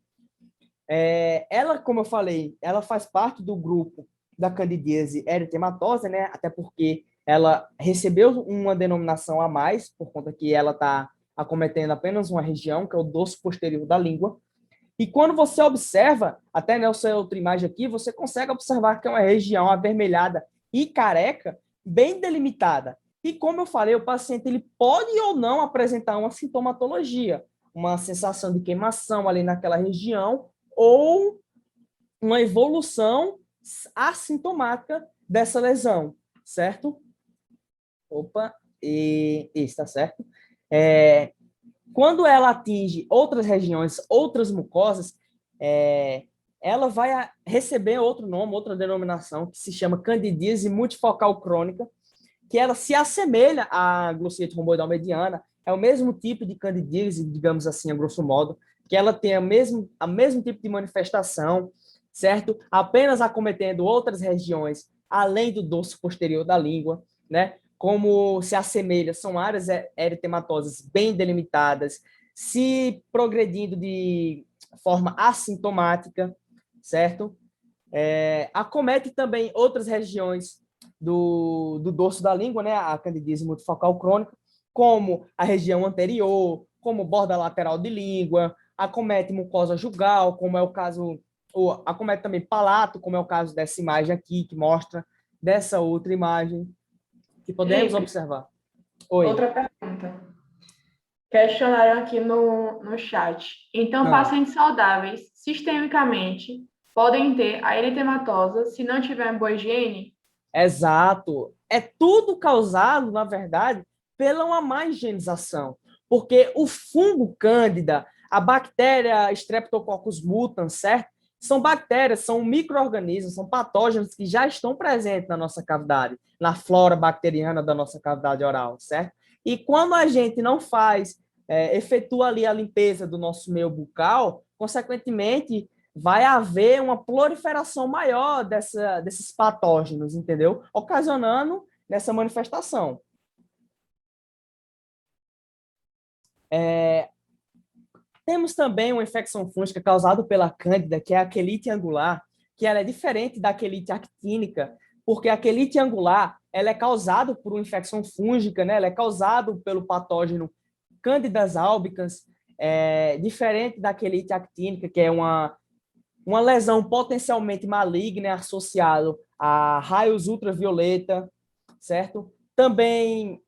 Ela, como eu falei, ela faz parte do grupo da candidíase eritematosa, né, até porque ela recebeu uma denominação a mais, por conta que ela está acometendo apenas uma região, que é o dorso posterior da língua. E quando você observa, até nessa outra imagem aqui, você consegue observar que é uma região avermelhada e careca, bem delimitada. E como eu falei, o paciente ele pode ou não apresentar uma sintomatologia, uma sensação de queimação ali naquela região, ou uma evolução assintomática dessa lesão, certo? Opa, e está certo. Quando ela atinge outras regiões, outras mucosas, ela vai receber outro nome, outra denominação, que se chama candidíase multifocal crônica, que ela se assemelha à glossite romboidal mediana, é o mesmo tipo de candidíase, digamos assim, a grosso modo, que ela tem a mesmo tipo de manifestação, certo? Apenas acometendo outras regiões, além do dorso posterior da língua, né? Como se assemelha, são áreas eritematosas bem delimitadas, se progredindo de forma assintomática, certo? Acomete também outras regiões do dorso da língua, né? A candidíase multifocal crônica, como a região anterior, como borda lateral de língua, acomete mucosa jugal, como é o caso, ou acomete também palato, como é o caso dessa imagem aqui, que mostra dessa outra imagem, que podemos observar. Oi. Outra pergunta. Questionaram aqui no chat. Então, pacientes saudáveis, sistemicamente, podem ter a eritematosa se não tiver boa higiene? Exato. É tudo causado, na verdade, pela uma má higienização. Porque o fungo cândida, a bactéria Streptococcus mutans, certo? São bactérias, são micro-organismos, são patógenos que já estão presentes na nossa cavidade, na flora bacteriana da nossa cavidade oral, certo? E quando a gente não faz, efetua ali a limpeza do nosso meio bucal, consequentemente, vai haver uma proliferação maior desses patógenos, entendeu? Ocasionando nessa manifestação. Temos também uma infecção fúngica causada pela cândida, que é a quelite angular, que ela é diferente da quelite actínica, porque a quelite angular ela é causada por uma infecção fúngica, né? Ela é causada pelo patógeno Candida albicans, diferente da quelite actínica, que é uma lesão potencialmente maligna associada a raios ultravioleta, certo? Também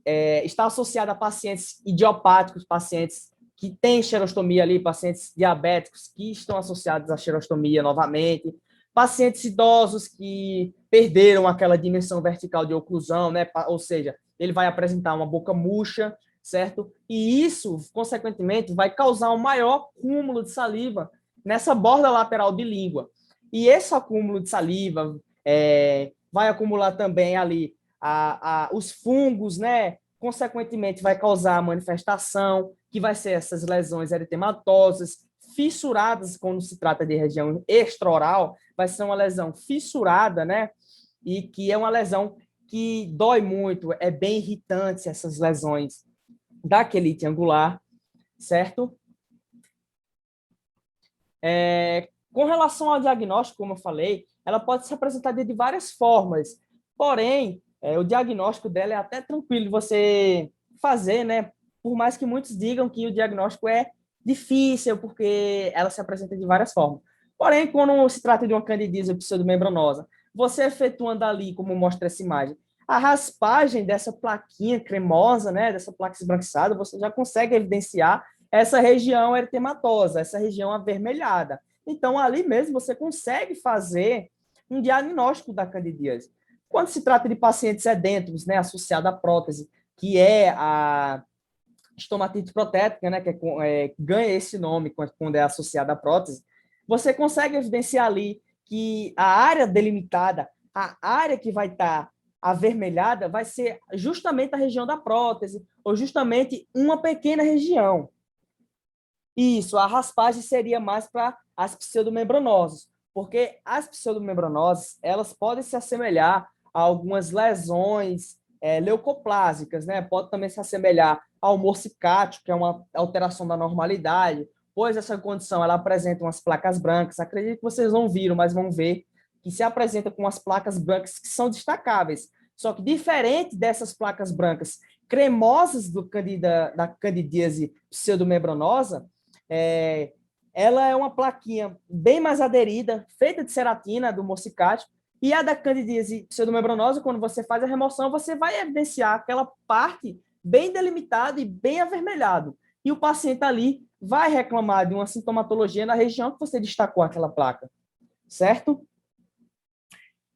está associada a pacientes idiopáticos, pacientes que têm xerostomia ali, pacientes diabéticos que estão associados à xerostomia novamente, pacientes idosos que perderam aquela dimensão vertical de oclusão, né? Ou seja, ele vai apresentar uma boca murcha, certo? E isso, consequentemente, vai causar um maior cúmulo de saliva nessa borda lateral de língua. E esse acúmulo de saliva vai acumular também ali os fungos, né? Consequentemente, vai causar a manifestação, que vai ser essas lesões eritematosas, fissuradas, quando se trata de região extraoral, vai ser uma lesão fissurada, né? E que é uma lesão que dói muito, é bem irritante essas lesões da quelite angular, certo? Com relação ao diagnóstico, como eu falei, ela pode se apresentar de várias formas, porém, o diagnóstico dela é até tranquilo de você fazer, né? Por mais que muitos digam que o diagnóstico é difícil, porque ela se apresenta de várias formas. Porém, quando se trata de uma candidíase pseudomembranosa, você efetuando ali, como mostra essa imagem, a raspagem dessa plaquinha cremosa, né, dessa placa esbranquiçada, você já consegue evidenciar essa região eritematosa, essa região avermelhada. Então, ali mesmo você consegue fazer um diagnóstico da candidíase. Quando se trata de pacientes sedentos, né, associado à prótese, que é a estomatite protética, né, que ganha esse nome quando é associada à prótese, você consegue evidenciar ali que a área delimitada, a área que vai estar avermelhada, vai ser justamente a região da prótese, ou justamente uma pequena região. Isso, a raspagem seria mais para as pseudomembranosas, porque as pseudomembranosas, elas podem se assemelhar a algumas lesões leucoplásicas, né? Pode também se assemelhar ao morsicátio, que é uma alteração da normalidade, pois essa condição ela apresenta umas placas brancas. Acredito que vocês não viram, mas vão ver que se apresenta com umas placas brancas que são destacáveis. Só que diferente dessas placas brancas cremosas da candidíase pseudomembranosa, ela é uma plaquinha bem mais aderida, feita de ceratina, do morsicátio, e a da candidíase pseudomembranosa, quando você faz a remoção, você vai evidenciar aquela parte bem delimitada e bem avermelhado. E o paciente ali vai reclamar de uma sintomatologia na região que você destacou aquela placa, certo?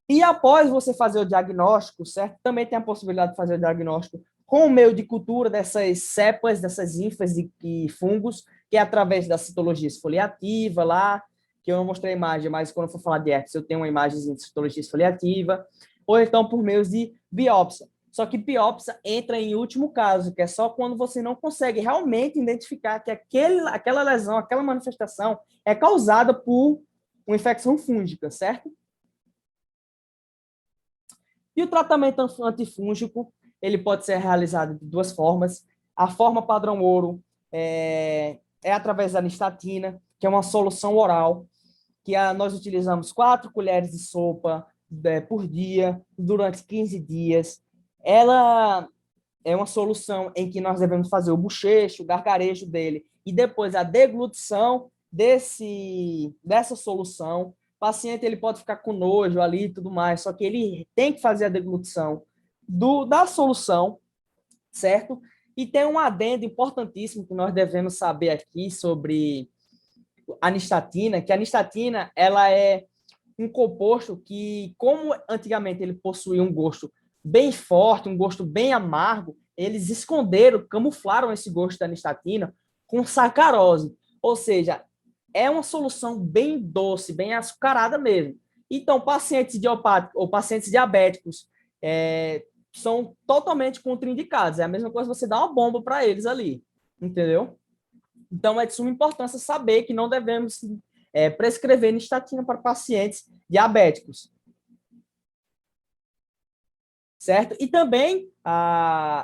E após você fazer o diagnóstico, certo? Também tem a possibilidade de fazer o diagnóstico com o meio de cultura dessas cepas, dessas ínfas e fungos, que é através da citologia esfoliativa lá, que eu não mostrei a imagem, mas quando eu for falar de herpes, eu tenho uma imagem de citologia esfoliativa, ou então por meio de biópsia. Só que biópsia entra em último caso, que é só quando você não consegue realmente identificar que aquela lesão, aquela manifestação é causada por uma infecção fúngica, certo? E o tratamento antifúngico, ele pode ser realizado de duas formas. A forma padrão ouro é através da nistatina, que é uma solução oral, que nós utilizamos 4 colheres de sopa por dia, durante 15 dias. Ela é uma solução em que nós devemos fazer o bochecho, o gargarejo dele, e depois a deglutição dessa solução. O paciente ele pode ficar com nojo ali e tudo mais, só que ele tem que fazer a deglutição da solução, certo? E tem um adendo importantíssimo que nós devemos saber aqui sobre a nistatina, que a nistatina ela é um composto que, como antigamente ele possuía um gosto bem forte, um gosto bem amargo, eles esconderam, camuflaram esse gosto da nistatina com sacarose, ou seja, é uma solução bem doce, bem açucarada mesmo. Então, pacientes idiopáticos ou pacientes diabéticos são totalmente contraindicados. É a mesma coisa você dar uma bomba para eles ali, entendeu? Então, é de suma importância saber que não devemos prescrever nistatina para pacientes diabéticos, certo? E também,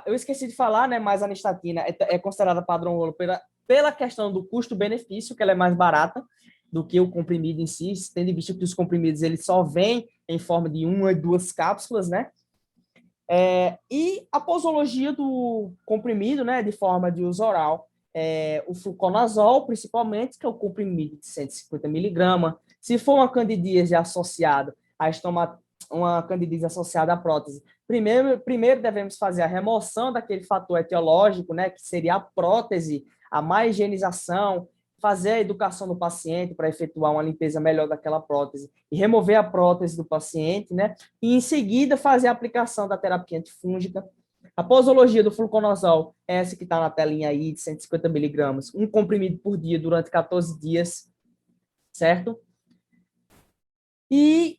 eu esqueci de falar, né, mas a nistatina é considerada padrão ouro pela questão do custo-benefício, que ela é mais barata, do que o comprimido em si, tendo em vista que os comprimidos eles só vêm em forma de 1 e 2 cápsulas, né? E a posologia do comprimido, né, de forma de uso oral, o fluconazol, principalmente, que é o comprimido de 150 miligramas. Se for uma candidíase associada, uma candidíase associada à prótese, primeiro devemos fazer a remoção daquele fator etiológico, né, que seria a prótese, a má higienização, fazer a educação do paciente para efetuar uma limpeza melhor daquela prótese e remover a prótese do paciente, né? E em seguida fazer a aplicação da terapia antifúngica. A posologia do fluconazol é essa que está na telinha aí, de 150 miligramas, um comprimido por dia durante 14 dias, certo? E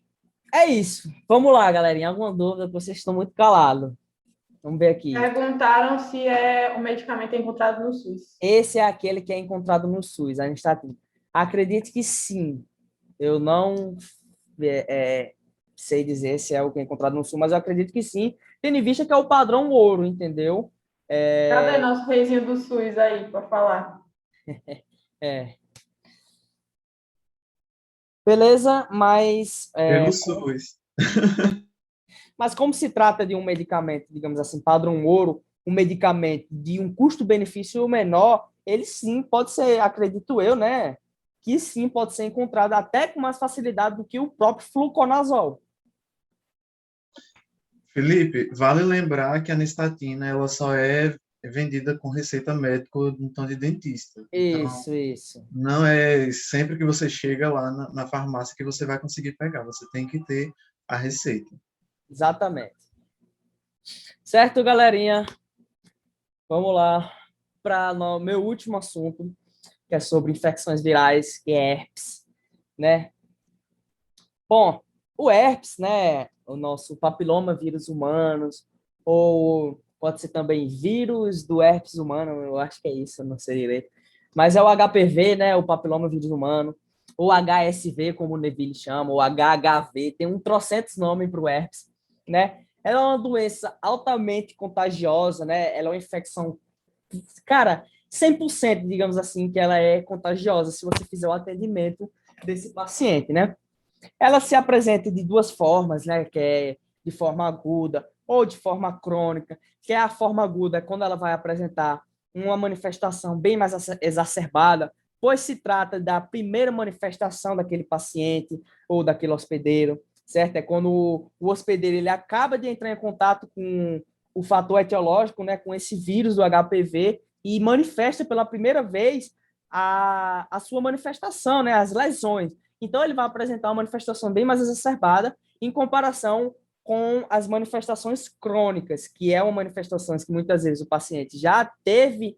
é isso. Vamos lá, galerinha. Alguma dúvida? Vocês estão muito calados. Vamos ver aqui. Perguntaram se o medicamento é encontrado no SUS. Esse é aquele que é encontrado no SUS, a anistatina. Acredite que sim. Eu não sei dizer se é o que é encontrado no SUS, mas eu acredito que sim, tendo em vista que é o padrão ouro, entendeu? Cadê nosso reizinho do SUS aí para falar? Beleza, mas Pelo SUS. mas como se trata de um medicamento, digamos assim, padrão ouro, um medicamento de um custo-benefício menor, ele sim pode ser, acredito eu, né? Que sim pode ser encontrado até com mais facilidade do que o próprio fluconazol. Felipe, vale lembrar que a anistatina ela só é vendida com receita médica então de dentista. Então, Isso. não é sempre que você chega lá na farmácia que você vai conseguir pegar. Você tem que ter a receita. Exatamente. Certo, galerinha? Vamos lá para o meu último assunto, que é sobre infecções virais, que é herpes, né? Bom, o herpes, né, o nosso papiloma vírus humanos, ou pode ser também vírus do herpes humano, eu acho que é isso, eu não sei direito. Mas é o HPV, né, o papiloma vírus humano, ou HSV, como o Neville chama, ou HHV, tem trocentos nomes para o herpes, né? Ela é uma doença altamente contagiosa, né? Ela é uma infecção, cara, 100%, digamos assim, que ela é contagiosa se você fizer o atendimento desse paciente, né? Ela se apresenta de duas formas, né? Que é de forma aguda ou de forma crônica, que é a forma aguda é quando ela vai apresentar uma manifestação bem mais exacerbada, pois se trata da primeira manifestação daquele paciente ou daquele hospedeiro, certo? É quando o hospedeiro ele acaba de entrar em contato com o fator etiológico, né, com esse vírus do HPV e manifesta pela primeira vez a sua manifestação, né, as lesões. Então, ele vai apresentar uma manifestação bem mais exacerbada em comparação com as manifestações crônicas, que é uma manifestação que muitas vezes o paciente já teve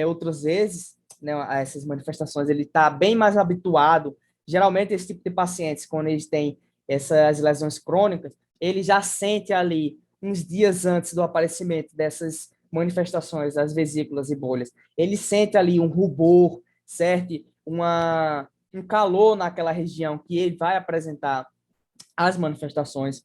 outras vezes, né, a essas manifestações, ele está bem mais habituado. Geralmente, esse tipo de pacientes, quando eles têm essas lesões crônicas, ele já sente ali, uns dias antes do aparecimento dessas manifestações, as vesículas e bolhas, ele sente ali um rubor, certo? Um calor naquela região que ele vai apresentar as manifestações.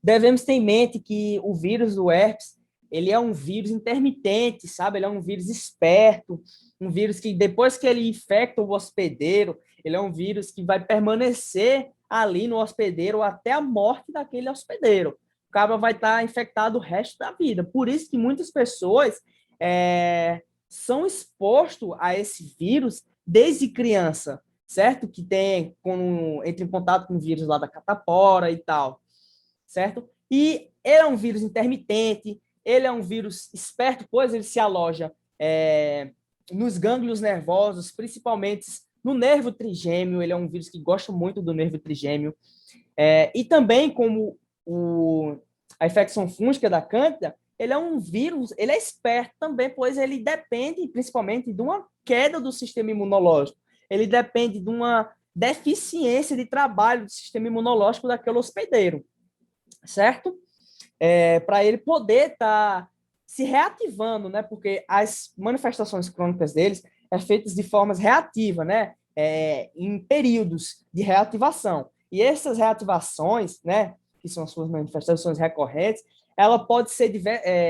Devemos ter em mente que o vírus do herpes, ele é um vírus intermitente, sabe? Ele é um vírus esperto, um vírus que depois que ele infecta o hospedeiro, ele é um vírus que vai permanecer ali no hospedeiro até a morte daquele hospedeiro. O cabra vai estar infectado o resto da vida. Por isso que muitas pessoas são expostas a esse vírus desde criança, certo? Que entra em contato com o vírus lá da catapora e tal, certo? E ele é um vírus intermitente, ele é um vírus esperto, pois ele se aloja nos gânglios nervosos, principalmente no nervo trigêmeo. Ele é um vírus que gosta muito do nervo trigêmeo. E também, como a infecção fúngica da Cândida, ele é um vírus, ele é esperto também, pois ele depende principalmente de uma queda do sistema imunológico. Ele depende de uma deficiência de trabalho do sistema imunológico daquele hospedeiro, certo? Para ele poder estar se reativando, né? Porque as manifestações crônicas deles é feitas de formas reativas, né? Em períodos de reativação. E essas reativações, né? Que são as suas manifestações recorrentes, ela pode ser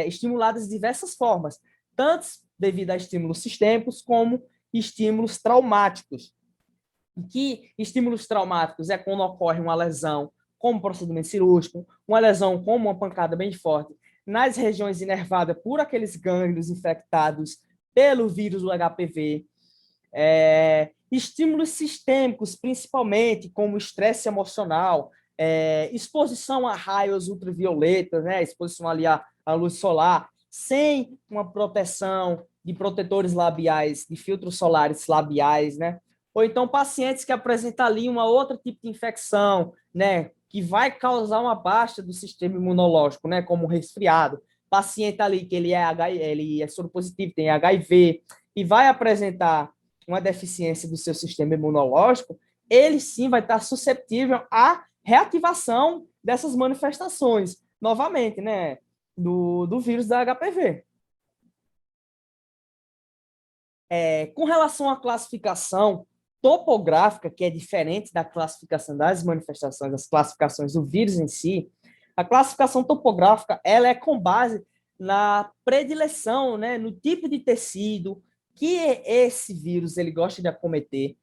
estimuladas de diversas formas, tanto devido a estímulos sistêmicos como estímulos traumáticos. que estímulos traumáticos é quando ocorre uma lesão, como procedimento cirúrgico, uma lesão como uma pancada bem forte, nas regiões inervadas por aqueles gânglios infectados pelo vírus do HPV. Estímulos sistêmicos, principalmente, como estresse emocional, exposição a raios ultravioletas, né, exposição ali à luz solar, sem uma proteção de protetores labiais, de filtros solares labiais, né? Ou então pacientes que apresentam ali uma outra tipo de infecção, né, que vai causar uma baixa do sistema imunológico, né, como resfriado. Paciente ali que ele é soropositivo, tem HIV, e vai apresentar uma deficiência do seu sistema imunológico, ele sim vai estar suscetível à reativação dessas manifestações, novamente, né, do vírus da HPV. Com relação à classificação topográfica, que é diferente da classificação das manifestações, das classificações do vírus em si, a classificação topográfica ela é com base na predileção, né, no tipo de tecido que esse vírus ele gosta de acometer,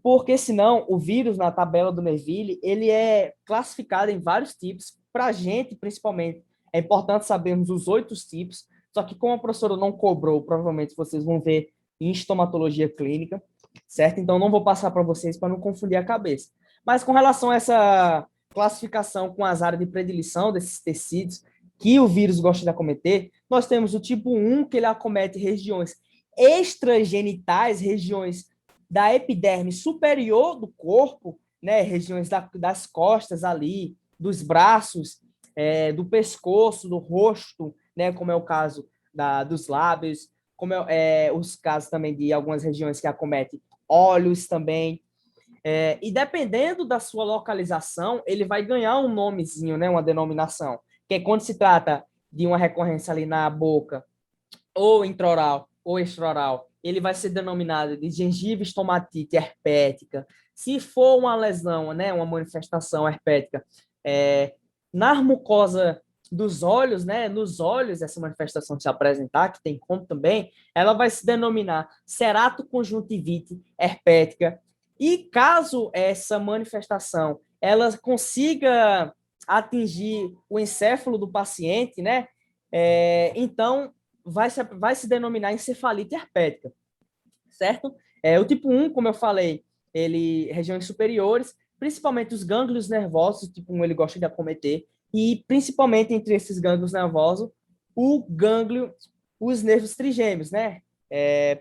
porque senão o vírus na tabela do Neville ele é classificado em vários tipos. Para a gente, principalmente, é importante sabermos os 8 tipos, só que como a professora não cobrou, provavelmente vocês vão ver em estomatologia clínica, certo? Então, não vou passar para vocês para não confundir a cabeça. Mas com relação a essa classificação com as áreas de predileção desses tecidos que o vírus gosta de acometer, nós temos o tipo 1, que ele acomete regiões extragenitais, regiões da epiderme superior do corpo, né, regiões das costas ali, dos braços, do pescoço, do rosto, né, como é o caso dos lábios, como os casos também de algumas regiões que acometem olhos também. E dependendo da sua localização, ele vai ganhar um nomezinho, né, uma denominação, que é quando se trata de uma recorrência ali na boca, ou intraoral, ou extraoral, ele vai ser denominado de gengiva estomatite herpética. Se for uma lesão, né, uma manifestação herpética, na mucosa dos olhos, né, nos olhos, essa manifestação se apresentar, que tem como também, ela vai se denominar ceratoconjuntivite herpética. E caso essa manifestação ela consiga atingir o encéfalo do paciente, né, então vai se denominar encefalite herpética, certo? O tipo 1, como eu falei, regiões superiores, principalmente os gânglios nervosos, o tipo 1 ele gosta de acometer, e principalmente entre esses gânglios nervosos, os nervos trigêmeos, né?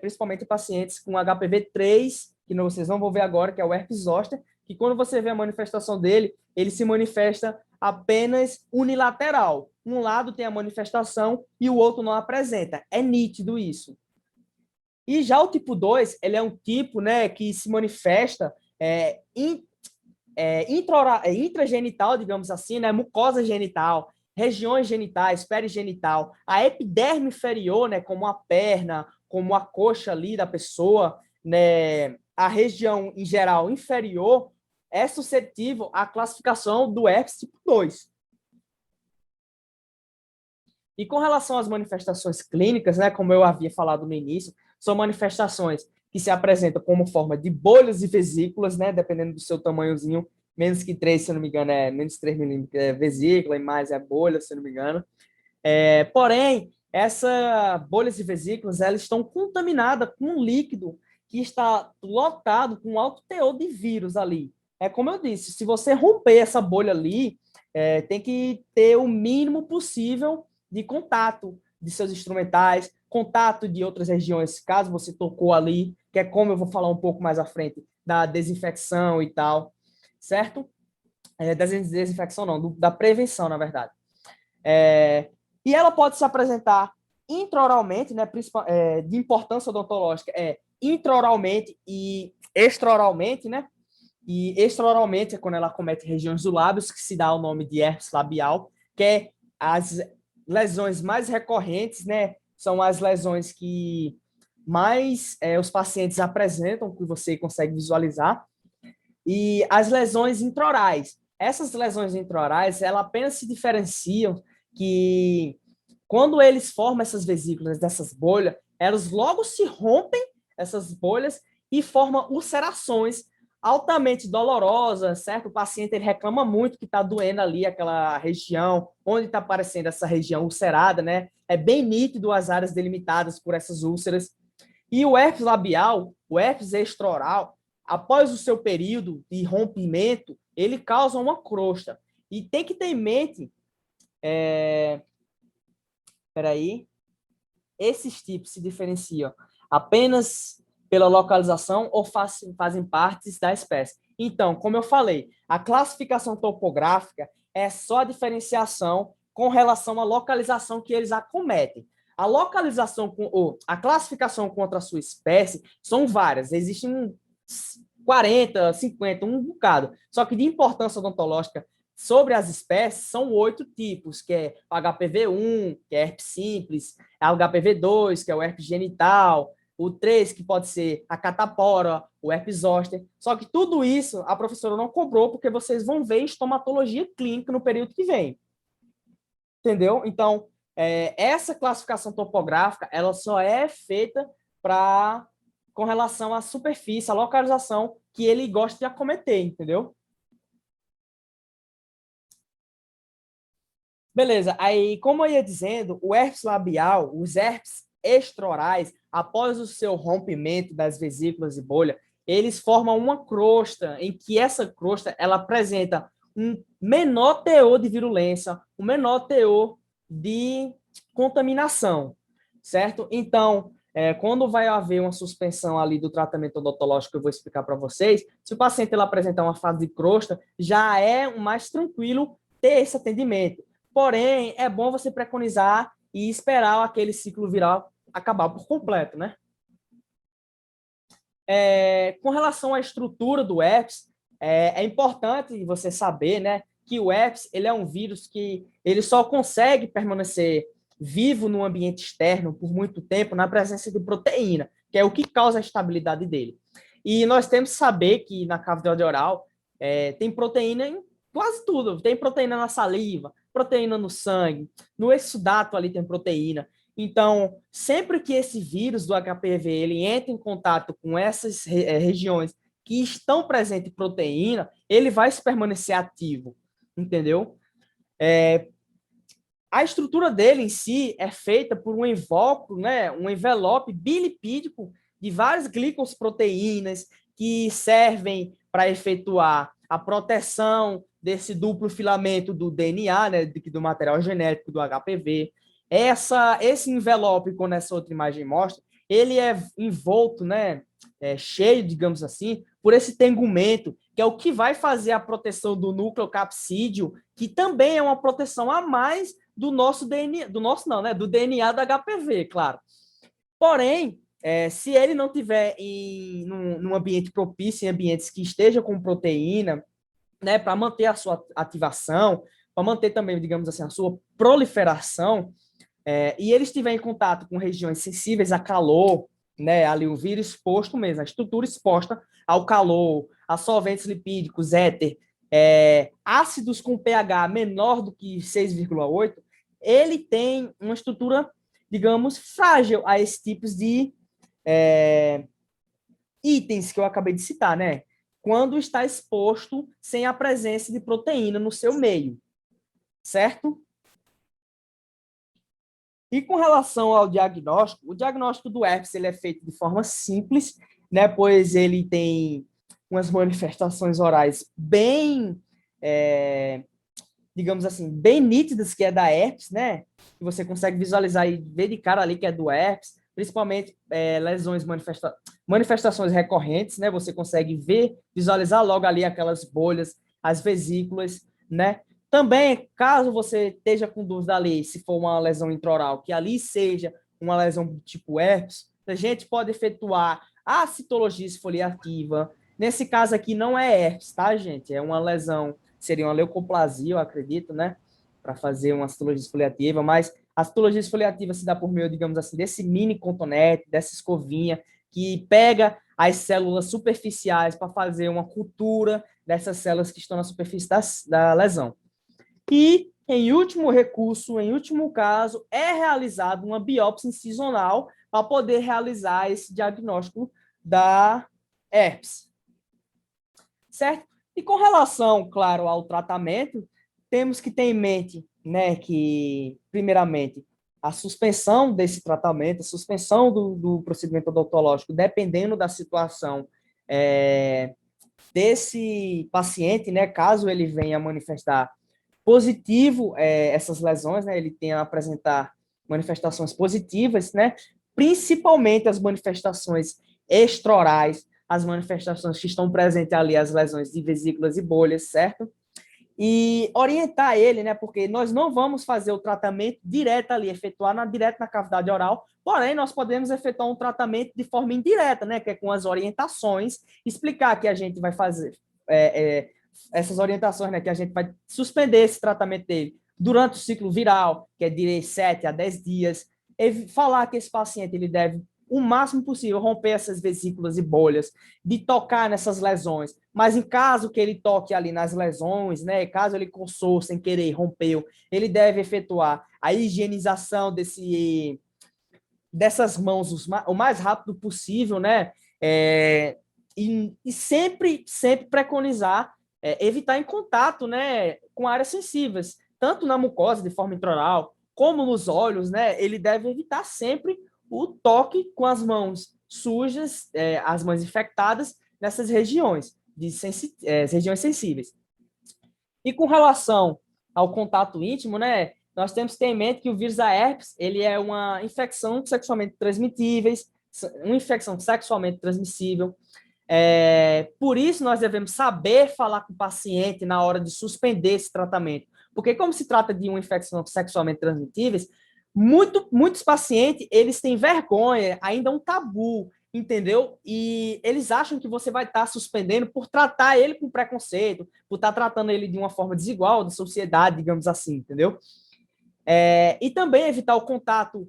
Principalmente pacientes com HPV-3, que vocês não vão ver agora, que é o herpes zoster, que quando você vê a manifestação dele, ele se manifesta apenas unilateral. Um lado tem a manifestação e o outro não apresenta. É nítido isso. E já o tipo 2, ele é um tipo, né, que se manifesta intragenital, digamos assim, né, mucosa genital, regiões genitais, perigenital, a epiderme inferior, né, como a perna, como a coxa ali da pessoa, né, a região, em geral, inferior, é suscetível à classificação do herpes tipo 2. E com relação às manifestações clínicas, né, como eu havia falado no início, são manifestações que se apresentam como forma de bolhas e vesículas, né, dependendo do seu tamanhozinho, menos que 3, se eu não me engano, menos 3 milímetros é vesícula, e mais é bolha, se eu não me engano. Porém, essas bolhas e vesículas, elas estão contaminadas com um líquido que está lotado com alto teor de vírus ali. Como eu disse, se você romper essa bolha ali, tem que ter o mínimo possível de contato de seus instrumentais, contato de outras regiões, caso você tocou ali, que é como eu vou falar um pouco mais à frente, da desinfecção e tal, certo? Desinfecção não, da prevenção, na verdade. E ela pode se apresentar intraoralmente, né, de importância odontológica, intraoralmente e extraoralmente, né? E extraoralmente é quando ela acomete regiões do lábios, que se dá o nome de herpes labial, que é as lesões mais recorrentes, né? São as lesões que mais os pacientes apresentam, que você consegue visualizar. E as lesões intraorais. Essas lesões intraorais, elas apenas se diferenciam que quando eles formam essas vesículas dessas bolhas, elas logo se rompem, essas bolhas, e formam ulcerações altamente dolorosa, certo? O paciente ele reclama muito que está doendo ali aquela região, onde está aparecendo essa região ulcerada, né? É bem nítido as áreas delimitadas por essas úlceras. E o herpes labial, o herpes extraoral, após o seu período de rompimento, ele causa uma crosta. E tem que ter em mente, esses tipos se diferenciam apenas pela localização ou fazem parte da espécie. Então, como eu falei, a classificação topográfica é só a diferenciação com relação à localização que eles acometem. A localização ou a classificação contra a sua espécie são várias, existem 40, 50, um bocado. Só que de importância odontológica sobre as espécies são 8 tipos, que é o HPV1, que é herpes simples, o HPV2, que é o herpes genital, o 3, que pode ser a catapora, o herpes zoster. Só que tudo isso a professora não cobrou, porque vocês vão ver em estomatologia clínica no período que vem. Entendeu? Então, essa classificação topográfica, ela só é feita com relação à superfície, à localização que ele gosta de acometer, entendeu? Beleza, aí, como eu ia dizendo, o herpes labial, os herpes extraorais, após o seu rompimento das vesículas e bolha, eles formam uma crosta, em que essa crosta, ela apresenta um menor teor de virulência, um menor teor de contaminação, certo? Então, quando vai haver uma suspensão ali do tratamento odontológico que eu vou explicar para vocês, se o paciente ele apresentar uma fase de crosta, já é mais tranquilo ter esse atendimento. Porém, é bom você preconizar e esperar aquele ciclo viral acabar por completo, né? Com relação à estrutura do herpes, é importante você saber, né, que o herpes ele é um vírus que ele só consegue permanecer vivo no ambiente externo por muito tempo na presença de proteína, que é o que causa a estabilidade dele. E nós temos que saber que na cavidade oral tem proteína em quase tudo. Tem proteína na saliva, proteína no sangue, no exudato ali tem proteína. Então, sempre que esse vírus do HPV ele entra em contato com essas regiões que estão presentes em proteína, ele vai se permanecer ativo, entendeu? A estrutura dele em si é feita por um invólucro, né, um envelope bilipídico de várias glicoproteínas que servem para efetuar a proteção desse duplo filamento do DNA, né, do material genético do HPV. Esse envelope, quando essa outra imagem mostra, ele é envolto, né, cheio, digamos assim, por esse tegumento, que é o que vai fazer a proteção do núcleo capsídeo, que também é uma proteção a mais do nosso DNA, do DNA do HPV, claro. Porém, se ele não tiver num ambiente propício, em ambientes que estejam com proteína, né, para manter a sua ativação, para manter também, digamos assim, a sua proliferação, e ele estiver em contato com regiões sensíveis a calor, né, ali o vírus exposto mesmo, a estrutura exposta ao calor, a solventes lipídicos, éter, ácidos com pH menor do que 6,8, ele tem uma estrutura, digamos, frágil a esses tipos de itens que eu acabei de citar, né? Quando está exposto sem a presença de proteína no seu meio, certo? E com relação ao diagnóstico, o diagnóstico do herpes ele é feito de forma simples, né? Pois ele tem umas manifestações orais bem digamos assim, bem nítidas, que é da herpes, né? Que você consegue visualizar e ver de cara ali que é do herpes, principalmente lesões, manifestações recorrentes, né? Você consegue ver, visualizar logo ali aquelas bolhas, as vesículas, né? Também, caso você esteja com dúvida ali, se for uma lesão intraoral, que ali seja uma lesão do tipo herpes, a gente pode efetuar a citologia esfoliativa. Nesse caso aqui não é herpes, tá, gente? É uma lesão, seria uma leucoplasia, eu acredito, né? Para fazer uma citologia esfoliativa, mas a citologia esfoliativa se dá por meio, digamos assim, desse mini cotonete, dessa escovinha, que pega as células superficiais para fazer uma cultura dessas células que estão na superfície da lesão. E, em último recurso, em último caso, é realizada uma biópsia incisional para poder realizar esse diagnóstico da herpes. certo? E com relação, claro, ao tratamento, temos que ter em mente, né, que, primeiramente, a suspensão desse tratamento, a suspensão do procedimento odontológico, dependendo da situação desse paciente, né, caso ele venha manifestar positivo essas lesões, né, ele tenha a apresentar manifestações positivas, né, principalmente as manifestações extraorais, as manifestações que estão presentes ali, as lesões de vesículas e bolhas, certo? E orientar ele, né? Porque nós não vamos fazer o tratamento direto ali, direto na cavidade oral, porém, nós podemos efetuar um tratamento de forma indireta, né? Que é com as orientações, explicar que a gente vai fazer essas orientações, né? Que a gente vai suspender esse tratamento dele durante o ciclo viral, que é de 7 a 10 dias, e falar que esse paciente ele deve o máximo possível romper essas vesículas e bolhas, de tocar nessas lesões, mas em caso que ele toque ali nas lesões, né, caso ele coçou sem querer, rompeu, ele deve efetuar a higienização dessas mãos o mais rápido possível, né, e sempre preconizar evitar em contato, né, com áreas sensíveis, tanto na mucosa de forma intraoral, como nos olhos, né, ele deve evitar sempre o toque com as mãos sujas, as mãos infectadas nessas regiões, regiões sensíveis. E com relação ao contato íntimo, né, nós temos que ter em mente que o vírus da herpes, ele é uma infecção sexualmente transmissível. Por isso, nós devemos saber falar com o paciente na hora de suspender esse tratamento. Porque como se trata de uma infecção sexualmente transmitível, muitos pacientes, eles têm vergonha, ainda é um tabu, entendeu? E eles acham que você vai estar suspendendo por tratar ele com preconceito, por estar tratando ele de uma forma desigual da sociedade, digamos assim, entendeu? E também evitar o contato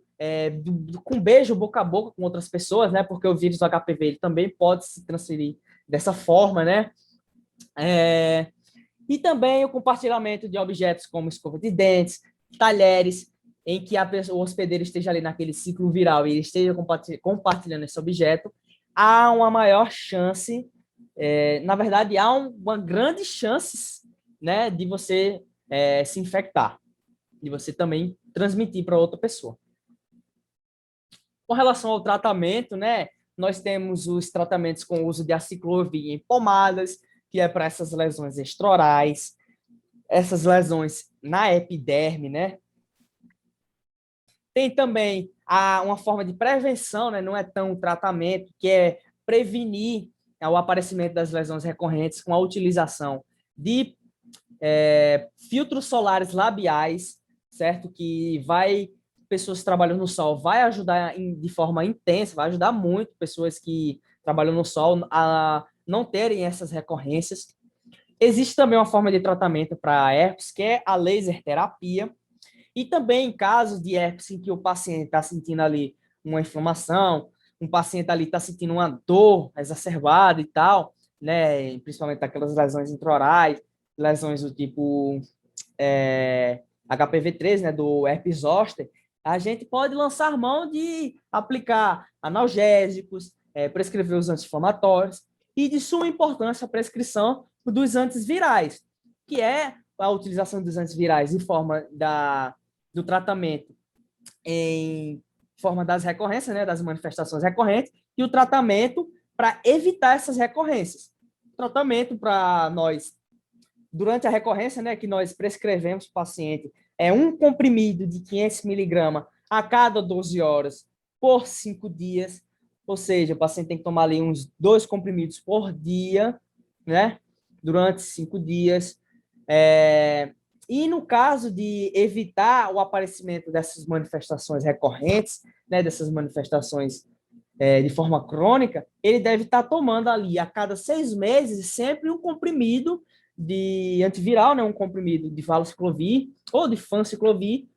com beijo boca a boca com outras pessoas, né? Porque o vírus do HPV ele também pode se transferir dessa forma, né? E também o compartilhamento de objetos como escova de dentes, talheres, em que o hospedeiro esteja ali naquele ciclo viral e ele esteja compartilhando esse objeto, há uma maior chance, na verdade, há uma grande chance, né, de você se infectar, de você também transmitir para outra pessoa. Com relação ao tratamento, né, nós temos os tratamentos com o uso de aciclovir em pomadas, que é para essas lesões extraorais, essas lesões na epiderme, né? Tem também uma forma de prevenção, né? Não é tão tratamento, que é prevenir o aparecimento das lesões recorrentes com a utilização de filtros solares labiais, certo? Que pessoas que trabalham no sol, vai ajudar de forma intensa, vai ajudar muito pessoas que trabalham no sol a não terem essas recorrências. Existe também uma forma de tratamento para herpes, que é a laser terapia. E também em casos de herpes em que o paciente está sentindo ali uma inflamação, um paciente ali está sentindo uma dor exacerbada e tal, né? Principalmente aquelas lesões intraorais, lesões do tipo HPV-13, né? Do herpes zoster, a gente pode lançar mão de aplicar analgésicos, prescrever os anti-inflamatórios e de suma importância a prescrição dos antivirais, que é a utilização dos antivirais em forma do tratamento em forma das recorrências, né, das manifestações recorrentes, e o tratamento para evitar essas recorrências. O tratamento para nós, durante a recorrência, né, que nós prescrevemos para o paciente, é um comprimido de 500 miligramas a cada 12 horas por 5 dias, ou seja, o paciente tem que tomar ali uns 2 comprimidos por dia, né, durante 5 dias. E no caso de evitar o aparecimento dessas manifestações recorrentes, né, dessas manifestações de forma crônica, ele deve estar tomando ali a cada 6 meses sempre um comprimido de antiviral, né, um comprimido de valaciclovir ou de fanciclovir,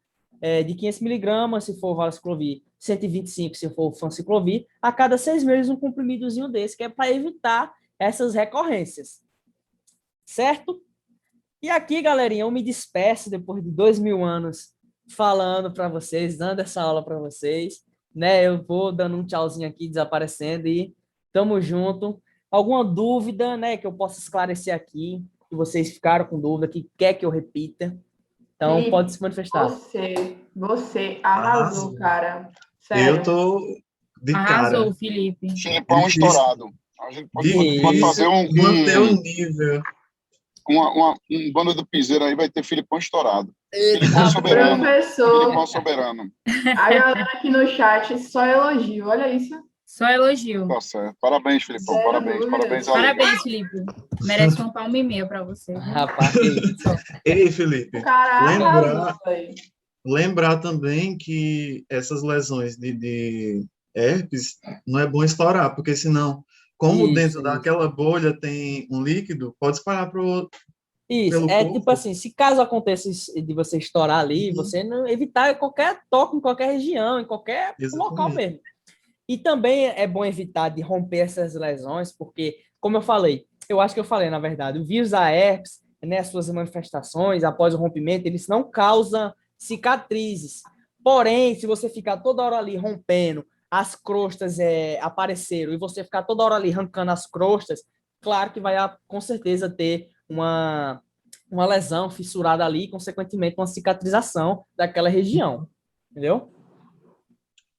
de 500 miligramas, se for valaciclovir, 125 se for fanciclovir, a cada 6 meses um comprimidozinho desse, que é para evitar essas recorrências. Certo? E aqui, galerinha, eu me despeço depois de 2000 anos falando para vocês, dando essa aula para vocês, né? Eu vou dando um tchauzinho aqui, desaparecendo e tamo junto. alguma dúvida, né, que eu possa esclarecer aqui, que vocês ficaram com dúvida, que quer que eu repita. Então, pode Felipe, se manifestar. você arrasou, Arrasou. cara. Eu Sério. tô de cara. Arrasou, Felipe. Filipão Difícil, estourado. A gente pode fazer difícil manter o nível. um bando do piseiro aí, vai ter Filipão estourado. Eita, Filipão soberano. Professor, Filipão soberano. a galera aqui no chat só elogio, olha isso. Só elogio. Tá certo. Parabéns, Filipão. Zero Parabéns. dúvidas. Parabéns, Ale. Parabéns, Felipe. Merece uma palma e meia para você. rapaz, que isso. Ei, Felipe, O cara lembrar, arrasou, velho. lembrar também que essas lesões de herpes não é bom estourar, porque senão, como Isso, dentro isso. daquela bolha tem um líquido, pode espalhar Isso, pelo é corpo. tipo assim, se caso aconteça de você estourar ali, você não evitar qualquer toque em qualquer região, em qualquer local Exatamente. mesmo. E também é bom evitar de romper essas lesões, porque, como eu falei, eu acho que eu falei, na verdade, o vírus da herpes, né, as suas manifestações após o rompimento, eles não causam cicatrizes. Porém, se você ficar toda hora ali rompendo, as crostas apareceram, e você ficar toda hora ali arrancando as crostas, claro que vai, com certeza, ter uma lesão fissurada ali, e, consequentemente, uma cicatrização daquela região. Entendeu?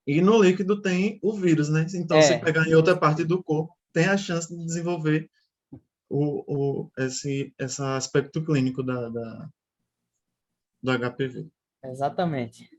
E no líquido tem o vírus, né? Então, se É. pegar em outra parte do corpo, tem a chance de desenvolver esse aspecto clínico do HPV. Exatamente.